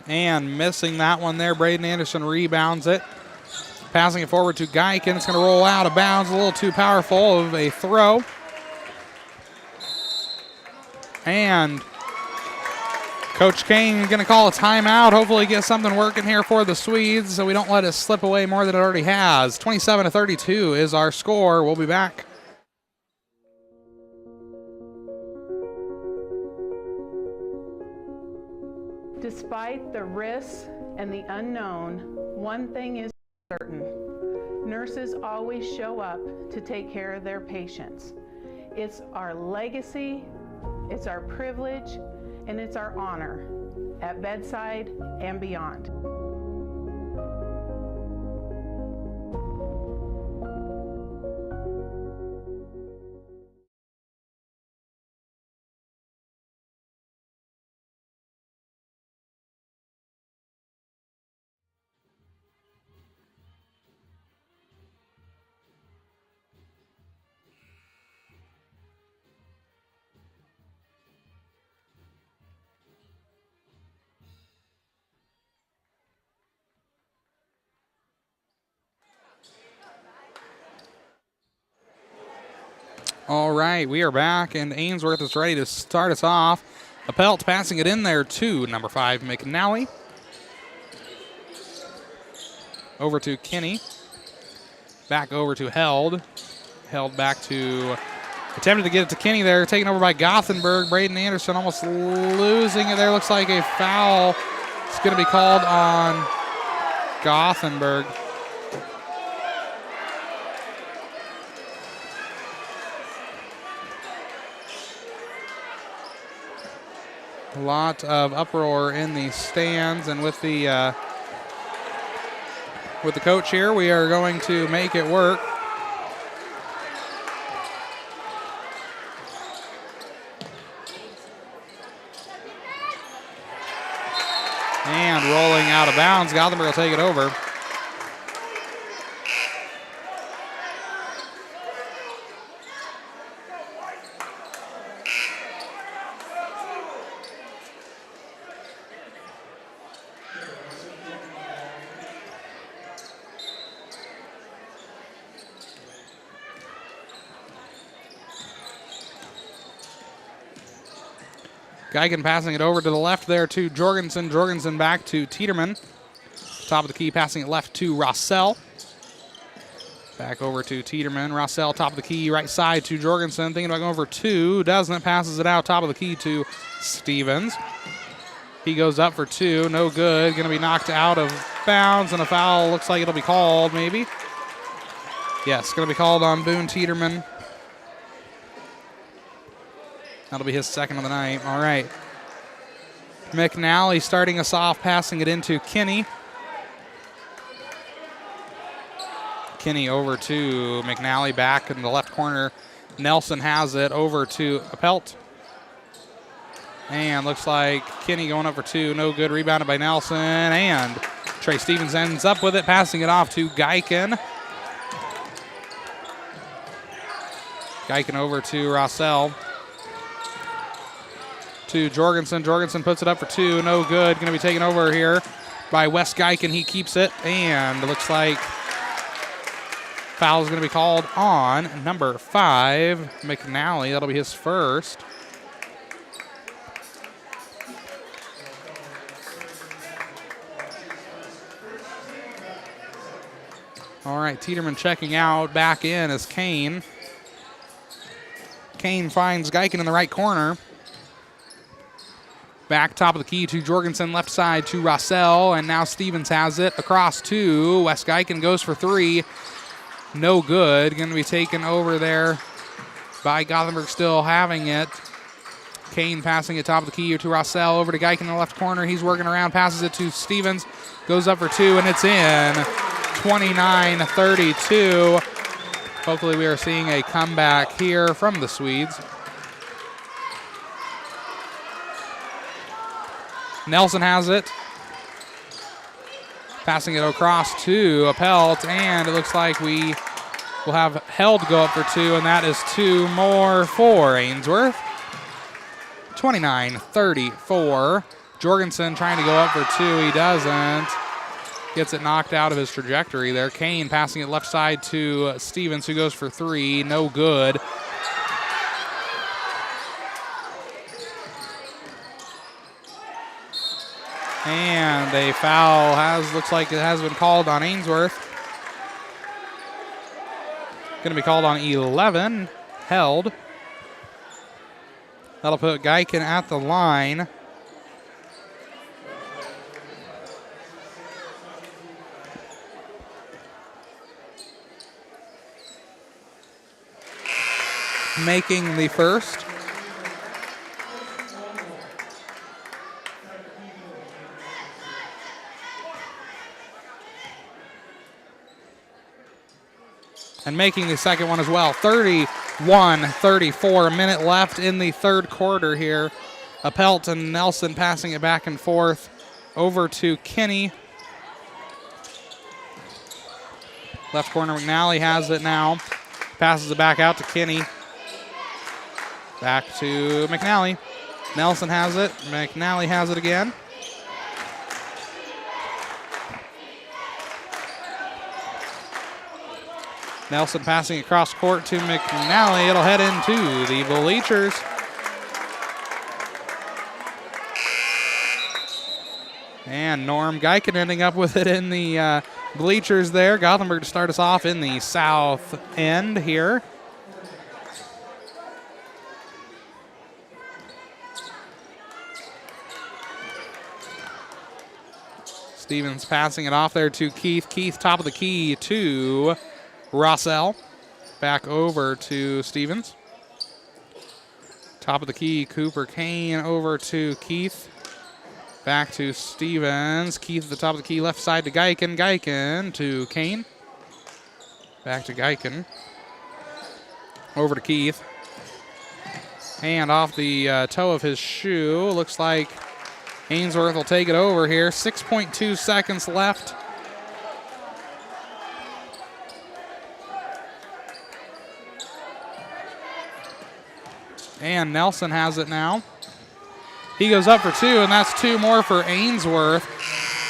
And missing that one there. Braden Anderson rebounds it. Passing it forward to Geiken. It's going to roll out of bounds. A little too powerful of a throw. And Coach Kane going to call a timeout. Hopefully get something working here for the Swedes so we don't let it slip away more than it already has. 27-32 is our score. We'll be back. Despite the risks and the unknown, one thing is certain. Nurses always show up to take care of their patients. It's our legacy, it's our privilege, and it's our honor at bedside and beyond. All right, we are back, and Ainsworth is ready to start us off. Appelt passing it in there to number 5, McNally. Over to Kinney. Back over to Held. Held back to, attempted to get it to Kinney there, taken over by Gothenburg. Braden Anderson almost losing it there. Looks like a foul is going to be called on Gothenburg. A lot of uproar in the stands, and with the coach here, we are going to make it work. And rolling out of bounds, Gothenburg will take it over. Geigen passing it over to the left there to Jorgensen. Jorgensen back to Tiedemann. Top of the key, passing it left to Rossell. Back over to Tiedemann. Rossell, top of the key, right side to Jorgensen. Thinking about going over 2. Doesn't. Passes it out, top of the key to Stevens. He goes up for 2. No good. Going to be knocked out of bounds, and a foul looks like it'll be called, maybe. Yes, going to be called on Boone Tiedemann. That'll be his second of the night. All right. McNally starting us off, passing it into Kinney. Kinney over to McNally, back in the left corner. Nelson has it over to Appelt. And looks like Kinney going up for 2. No good. Rebounded by Nelson. And Trey Stevens ends up with it, passing it off to Geiken. Geiken over to Rossell. To Jorgensen. Jorgensen puts it up for 2. No good. Going to be taken over here by Wes Geiken. He keeps it. And it looks like foul is going to be called on number 5, McNally. That'll be his first. All right, Tiedemann checking out. Back in is Kane. Kane finds Geiken in the right corner. Back top of the key to Jorgensen, left side to Rossell, and now Stevens has it across 2. Wes Geiken goes for 3. No good. Going to be taken over there by Gothenburg still having it. Kane passing it top of the key to Rossell, over to Geiken in the left corner. He's working around, passes it to Stevens, goes up for two, and it's in. 29-32. Hopefully we are seeing a comeback here from the Swedes. Nelson has it. Passing it across to Appelt, and it looks like we will have Held go up for two, and that is two more for Ainsworth. 29-34. Jorgensen trying to go up for two. He doesn't. Gets it knocked out of his trajectory there. Kane passing it left side to Stevens, who goes for three. No good. And a foul looks like it has been called on Ainsworth. Going to be called on 11. Held. That'll put Geiken at the line. Making the first. And making the second one as well. 31-34, a minute left in the third quarter here. Appelt and Nelson passing it back and forth over to Kinney. Left corner, McNally has it now. Passes it back out to Kinney. Back to McNally. Nelson has it. McNally has it again. Nelson passing across court to McNally. It'll head into the bleachers. And Norm Geiken ending up with it in the bleachers there. Gothenburg to start us off in the south end here. Stevens passing it off there to Keith. Keith top of the key to Rossell. Back over to Stevens. Top of the key, Cooper Kane over to Keith. Back to Stevens. Keith at the top of the key, left side to Geiken. Geiken to Kane. Back to Geiken. Over to Keith. Hand off the toe of his shoe. Looks like Ainsworth will take it over here. 6.2 seconds left. And Nelson has it now. He goes up for two, and that's two more for Ainsworth.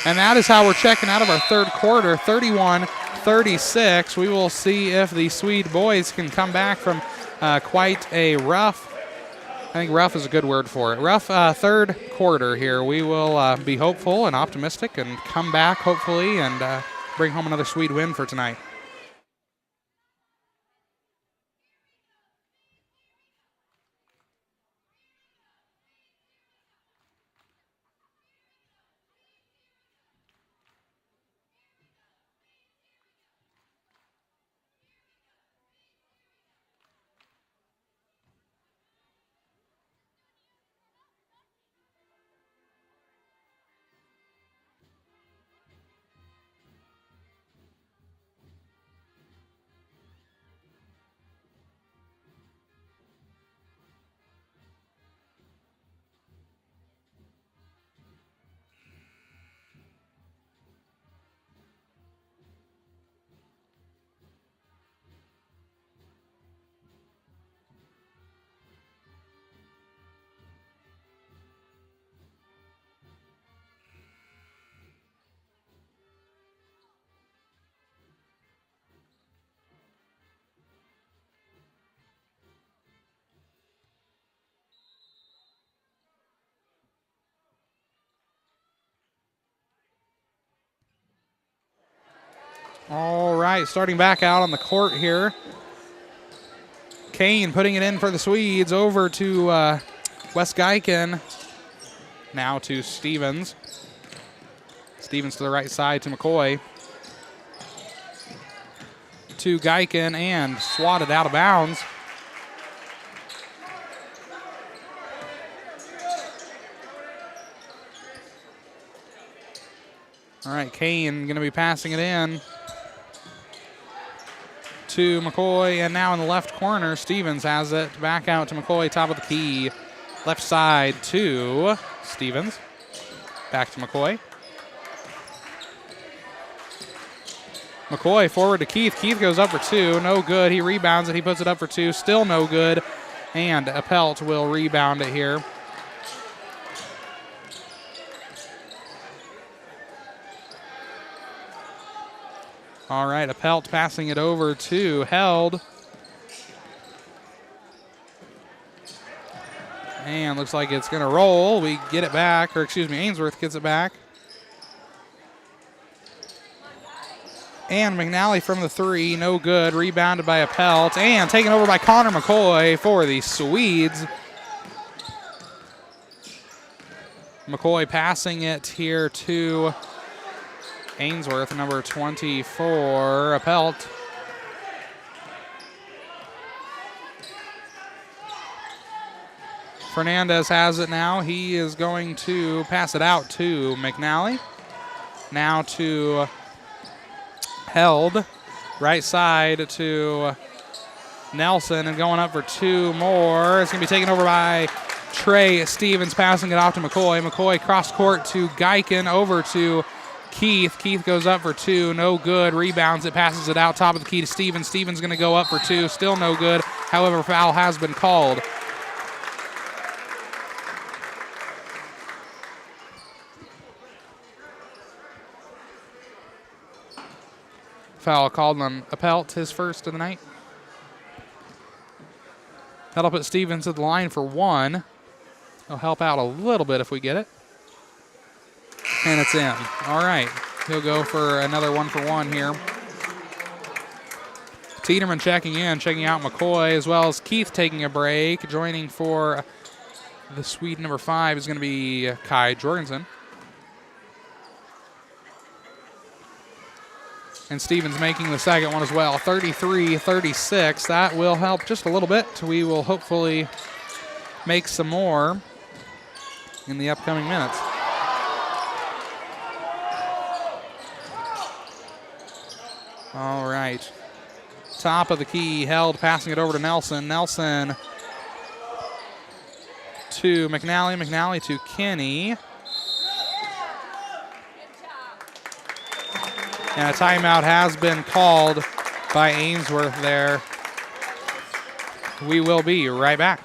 And that is how we're checking out of our third quarter, 31-36. We will see if the Swede boys can come back from quite a rough, I think rough is a good word for it, rough third quarter here. We will be hopeful and optimistic and come back, hopefully, and bring home another Swede win for tonight. All right, starting back out on the court here. Kane putting it in for the Swedes over to Wes Geiken. Now to Stevens. Stevens to the right side to McCoy. To Geiken and swatted out of bounds. All right, Kane going to be passing it in to McCoy, and now in the left corner, Stevens has it back out to McCoy, top of the key. Left side to Stevens. Back to McCoy. McCoy forward to Keith. Keith goes up for two. No good. He rebounds it. He puts it up for two. Still no good. And Appelt will rebound it here. All right, Appelt passing it over to Held. And looks like it's going to roll. We get it back, or excuse me, Ainsworth gets it back. And McNally from the three, no good. Rebounded by Appelt and taken over by Connor McCoy for the Swedes. McCoy passing it here to Ainsworth, number 24, Appelt. Fernandez has it now. He is going to pass it out to McNally. Now to Held. Right side to Nelson, and going up for two more. It's going to be taken over by Trey Stevens, passing it off to McCoy. McCoy cross court to Geiken, over to Keith. Keith goes up for two, no good. Rebounds it, passes it out, top of the key to Stevens. Stevens going to go up for two, still no good. However, foul has been called. Foul called on Appelt, his first of the night. That'll put Stevens at the line for one. He'll help out a little bit if we get it. And it's in. All right. He'll go for another 1-for-1 here. Tiedemann checking out McCoy, as well as Keith taking a break. Joining for the Swede number 5 is going to be Kai Jorgensen. And Stevens making the second one as well. 33-36. That will help just a little bit. We will hopefully make some more in the upcoming minutes. All right. Top of the key, Held, passing it over to Nelson. Nelson to McNally. McNally to Kenny. And a timeout has been called by Ainsworth there. We will be right back.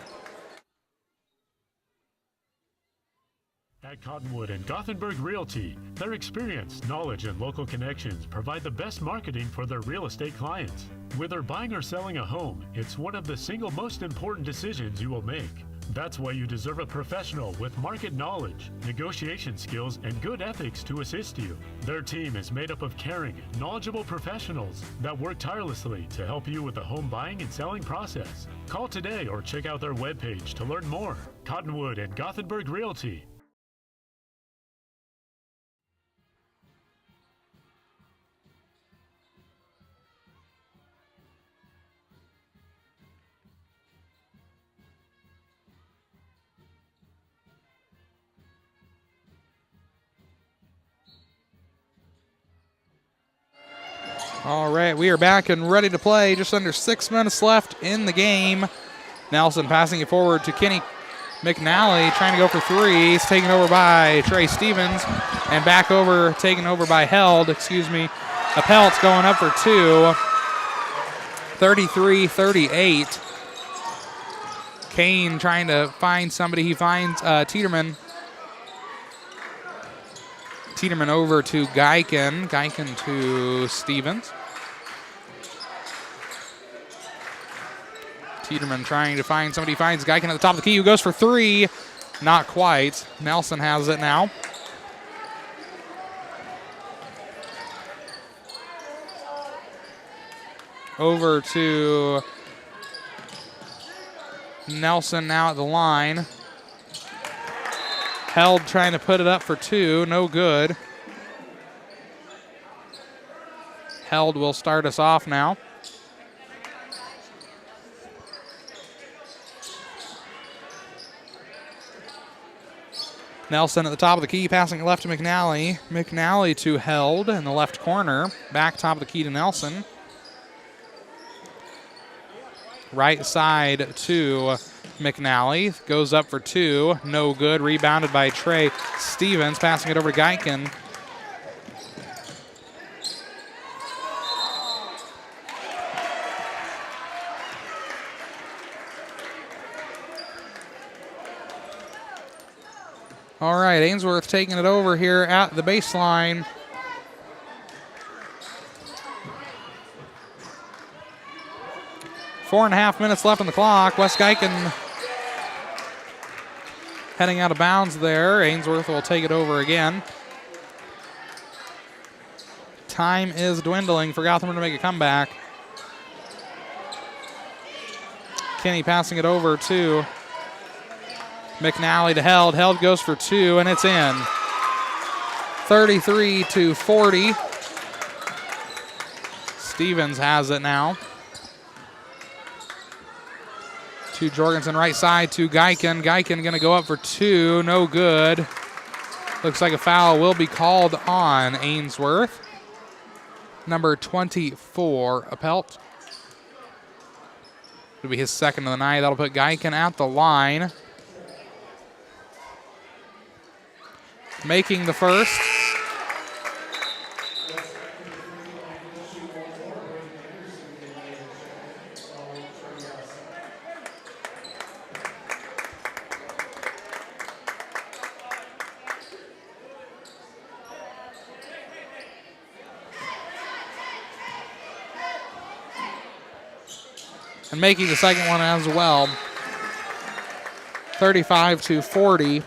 At Cottonwood and Gothenburg Realty, their experience, knowledge, and local connections provide the best marketing for their real estate clients. Whether buying or selling a home, it's one of the single most important decisions you will make. That's why you deserve a professional with market knowledge, negotiation skills, and good ethics to assist you. Their team is made up of caring, knowledgeable professionals that work tirelessly to help you with the home buying and selling process. Call today or check out their webpage to learn more. Cottonwood and Gothenburg Realty. All right, we are back and ready to play. Just under 6 minutes left in the game. Nelson passing it forward to Kenny McNally, trying to go for three. He's taken over by Trey Stevens, and back over, taken over by Appelt's going up for two. 33-38. Kane trying to find somebody. He finds Tiedemann. Tiedemann over to Geiken. Geiken to Stevens. Tiedemann trying to find somebody. Finds Geiken at the top of the key, who goes for three. Not quite. Nelson has it now. Over to Nelson now at the line. Held trying to put it up for two, no good. Held will start us off now. Nelson at the top of the key, passing it left to McNally. McNally to Held in the left corner. Back top of the key to Nelson. Right side to McNally. Goes up for two. No good. Rebounded by Trey Stevens. Passing it over to Geiken. All right, Ainsworth taking it over here at the baseline. Four and a half minutes left on the clock. Wes Geiken heading out of bounds there. Ainsworth will take it over again. Time is dwindling for Gothenburg to make a comeback. Kenny passing it over to McNally to Held. Held goes for two, and it's in. 33-40. Stevens has it now. To Jorgensen, right side to Geiken. Geiken going to go up for two. No good. Looks like a foul will be called on Ainsworth. Number 24, Appelt. It'll be his second of the night. That'll put Geiken at the line. Making the first. And making the second one as well. 35-40.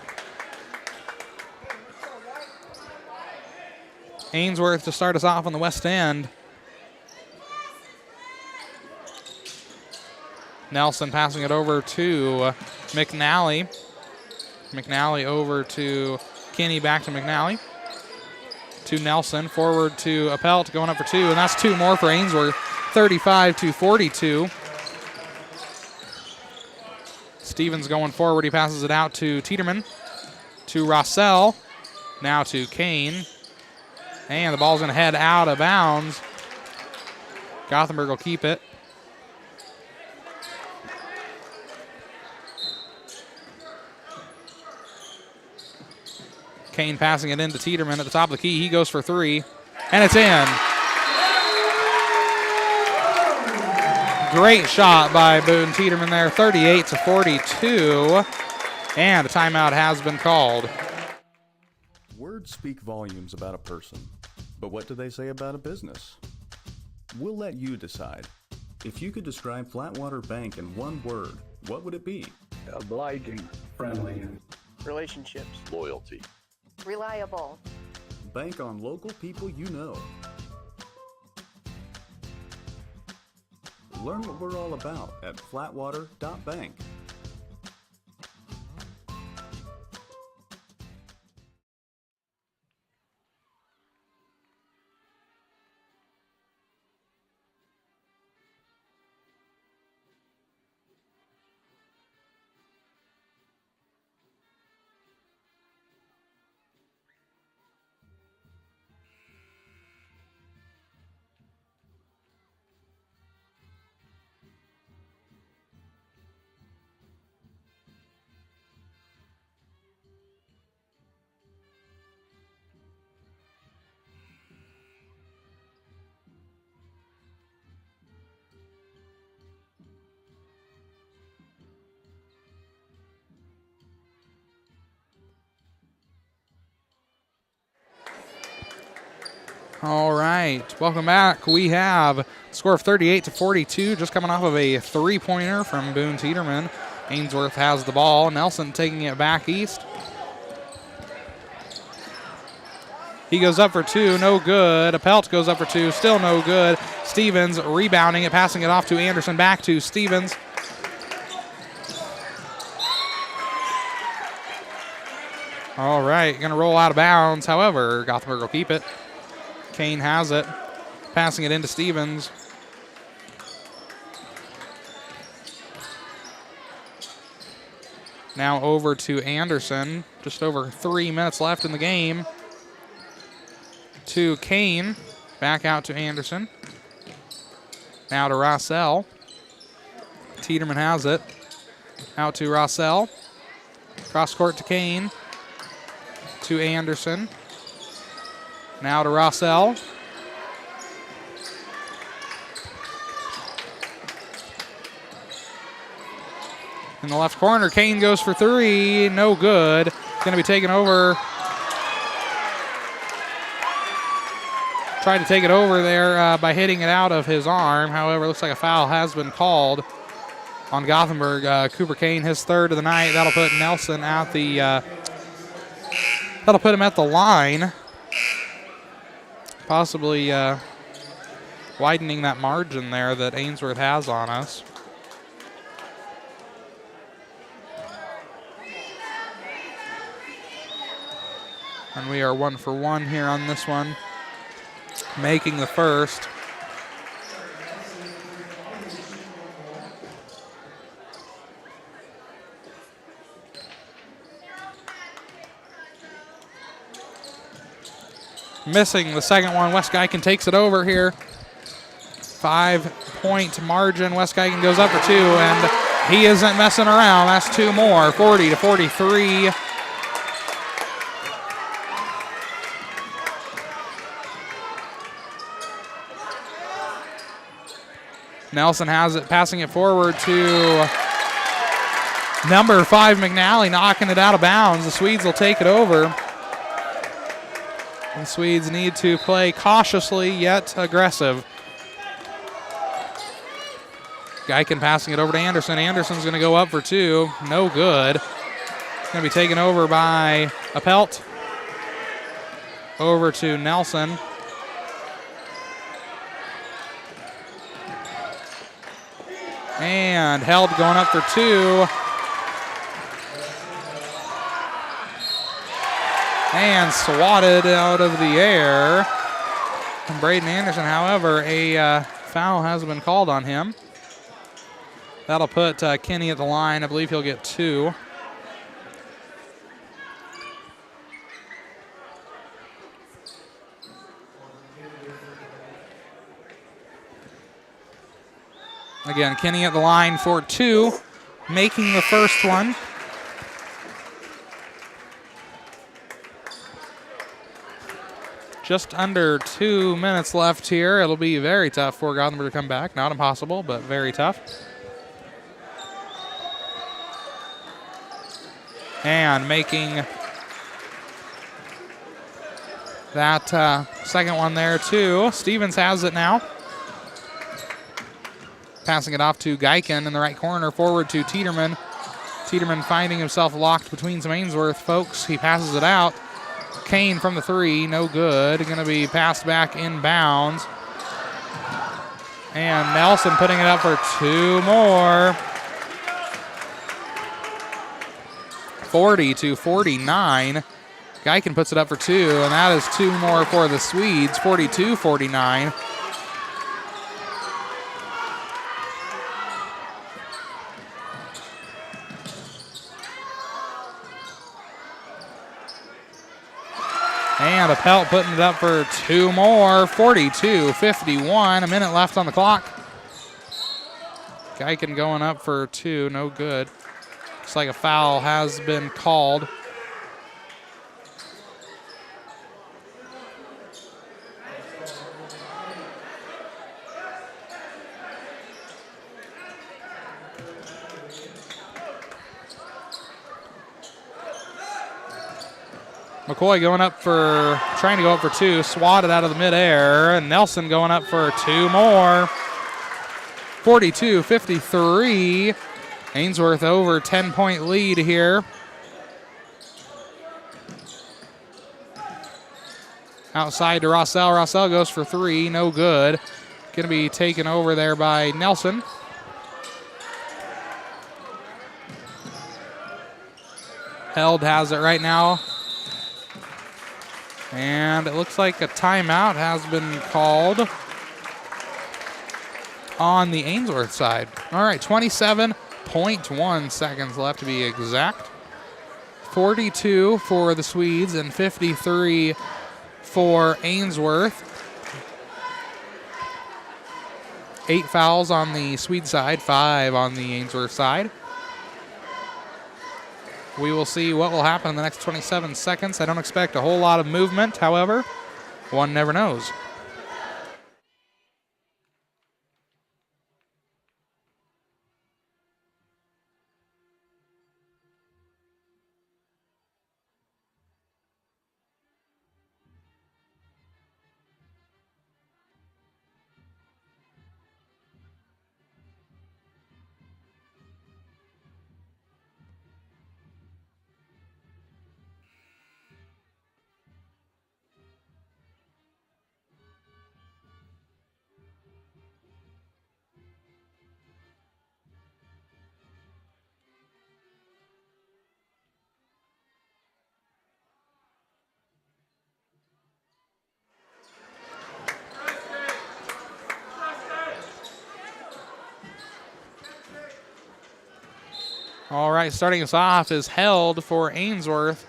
Ainsworth to start us off on the west end. Nelson passing it over to McNally. McNally over to Kenny, back to McNally. To Nelson, forward to Appelt, going up for two, and that's two more for Ainsworth. 35-42. Stevens going forward. He passes it out to Tiedemann. To Rossell. Now to Kane. And the ball's going to head out of bounds. Gothenburg will keep it. Kane passing it into Tiedemann at the top of the key. He goes for three, and it's in. Great shot by Boone Tiedemann there, 38-42, and a timeout has been called. Words speak volumes about a person, but what do they say about a business? We'll let you decide. If you could describe Flatwater Bank in one word, what would it be? Obliging. Friendly. Relationships. Loyalty. Reliable. Bank on local people you know. Learn what we're all about at flatwater.bank. All right, welcome back. We have a score of 38-42, just coming off of a three-pointer from Boone Tiedemann. Ainsworth has the ball. Nelson taking it back east. He goes up for two, no good. Appelt goes up for two, still no good. Stevens rebounding it, passing it off to Anderson, back to Stevens. All right, going to roll out of bounds. However, Gothenburg will keep it. Kane has it, passing it into Stevens. Now over to Anderson. Just over 3 minutes left in the game. To Kane. Back out to Anderson. Now to Rossell. Tiedemann has it. Out to Rossell. Cross court to Kane. To Anderson. Now to Rossell. In the left corner, Kane goes for three. No good. Going to be taken over. Tried to take it over there by hitting it out of his arm. However, looks like a foul has been called on Gothenburg. Cooper Kane, his third of the night. That'll put Nelson at the. That'll put him at the line. Possibly widening that margin there that Ainsworth has on us. And we are 1 for 1 here on this one. Making the first. Missing the second one. West Guykin takes it over here. 5-point margin. West Guykin goes up for two, and he isn't messing around. That's two more. 40-43. Nelson has it, passing it forward to number 5, McNally, knocking it out of bounds. The Swedes will take it over. The Swedes need to play cautiously yet aggressive. Guykin passing it over to Anderson. Anderson's going to go up for two. No good. Going to be taken over by Appelt. Over to Nelson. And held going up for two. And swatted out of the air from Braden Anderson. However, a foul has been called on him. That'll put Kenny at the line. I believe he'll get two. Again, Kenny at the line for two, making the first one. Just under 2 minutes left here. It'll be very tough for Gothenburg to come back. Not impossible, but very tough. And making that second one there, too. Stevens has it now. Passing it off to Guykin in the right corner, forward to Tiedemann. Tiedemann finding himself locked between some Ainsworth folks. He passes it out. Kane from the three, no good. Going to be passed back inbounds. And Nelson putting it up for two more. 40-49. Guykin puts it up for two, and that is two more for the Swedes, 42-49. And Appelt putting it up for two more, 42-51. A minute left on the clock. Guykin going up for two, no good. Looks like a foul has been called. McCoy going up for, trying to go up for two, swatted out of the midair, and Nelson going up for two more. 42-53. Ainsworth over 10-point lead here. Outside to Rossell. Rossell goes for three, no good. Going to be taken over there by Nelson. Held has it right now. And it looks like a timeout has been called on the Ainsworth side. All right, 27 0.1 seconds left to be exact. 42 for the Swedes and 53 for Ainsworth. 8 fouls on the Swede side, 5 on the Ainsworth side. We will see what will happen in the next 27 seconds. I don't expect a whole lot of movement, however, one never knows. All right, starting us off is held for Ainsworth.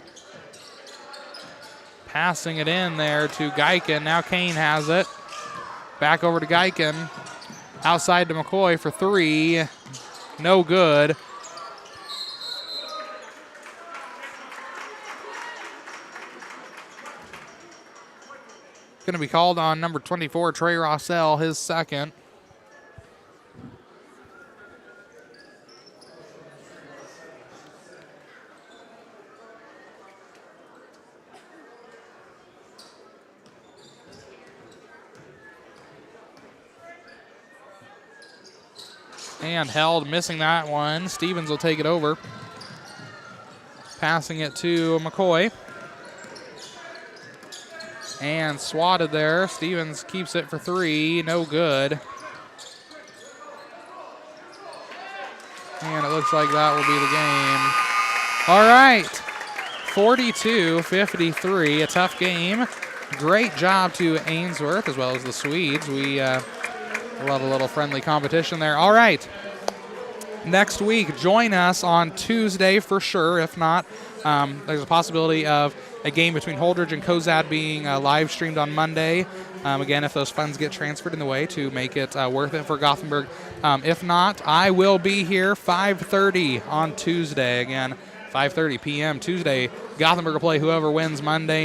Passing it in there to Geiken. Now Kane has it. Back over to Geiken. Outside to McCoy for 3. No good. Going to be called on number 24, Trey Rossell, his second. And held, missing that one. Stevens will take it over. Passing it to McCoy. And swatted there. Stevens keeps it for 3. No good. And it looks like that will be the game. All right. 42-53. A tough game. Great job to Ainsworth as well as the Swedes. We love a little friendly competition there. All right. Next week, join us on Tuesday for sure. If not, there's a possibility of a game between Holdridge and Cozad being live streamed on Monday. Again, if those funds get transferred in the way to make it worth it for Gothenburg. If not, I will be here 5:30 on Tuesday. Again, 5:30 p.m. Tuesday. Gothenburg will play whoever wins Monday night.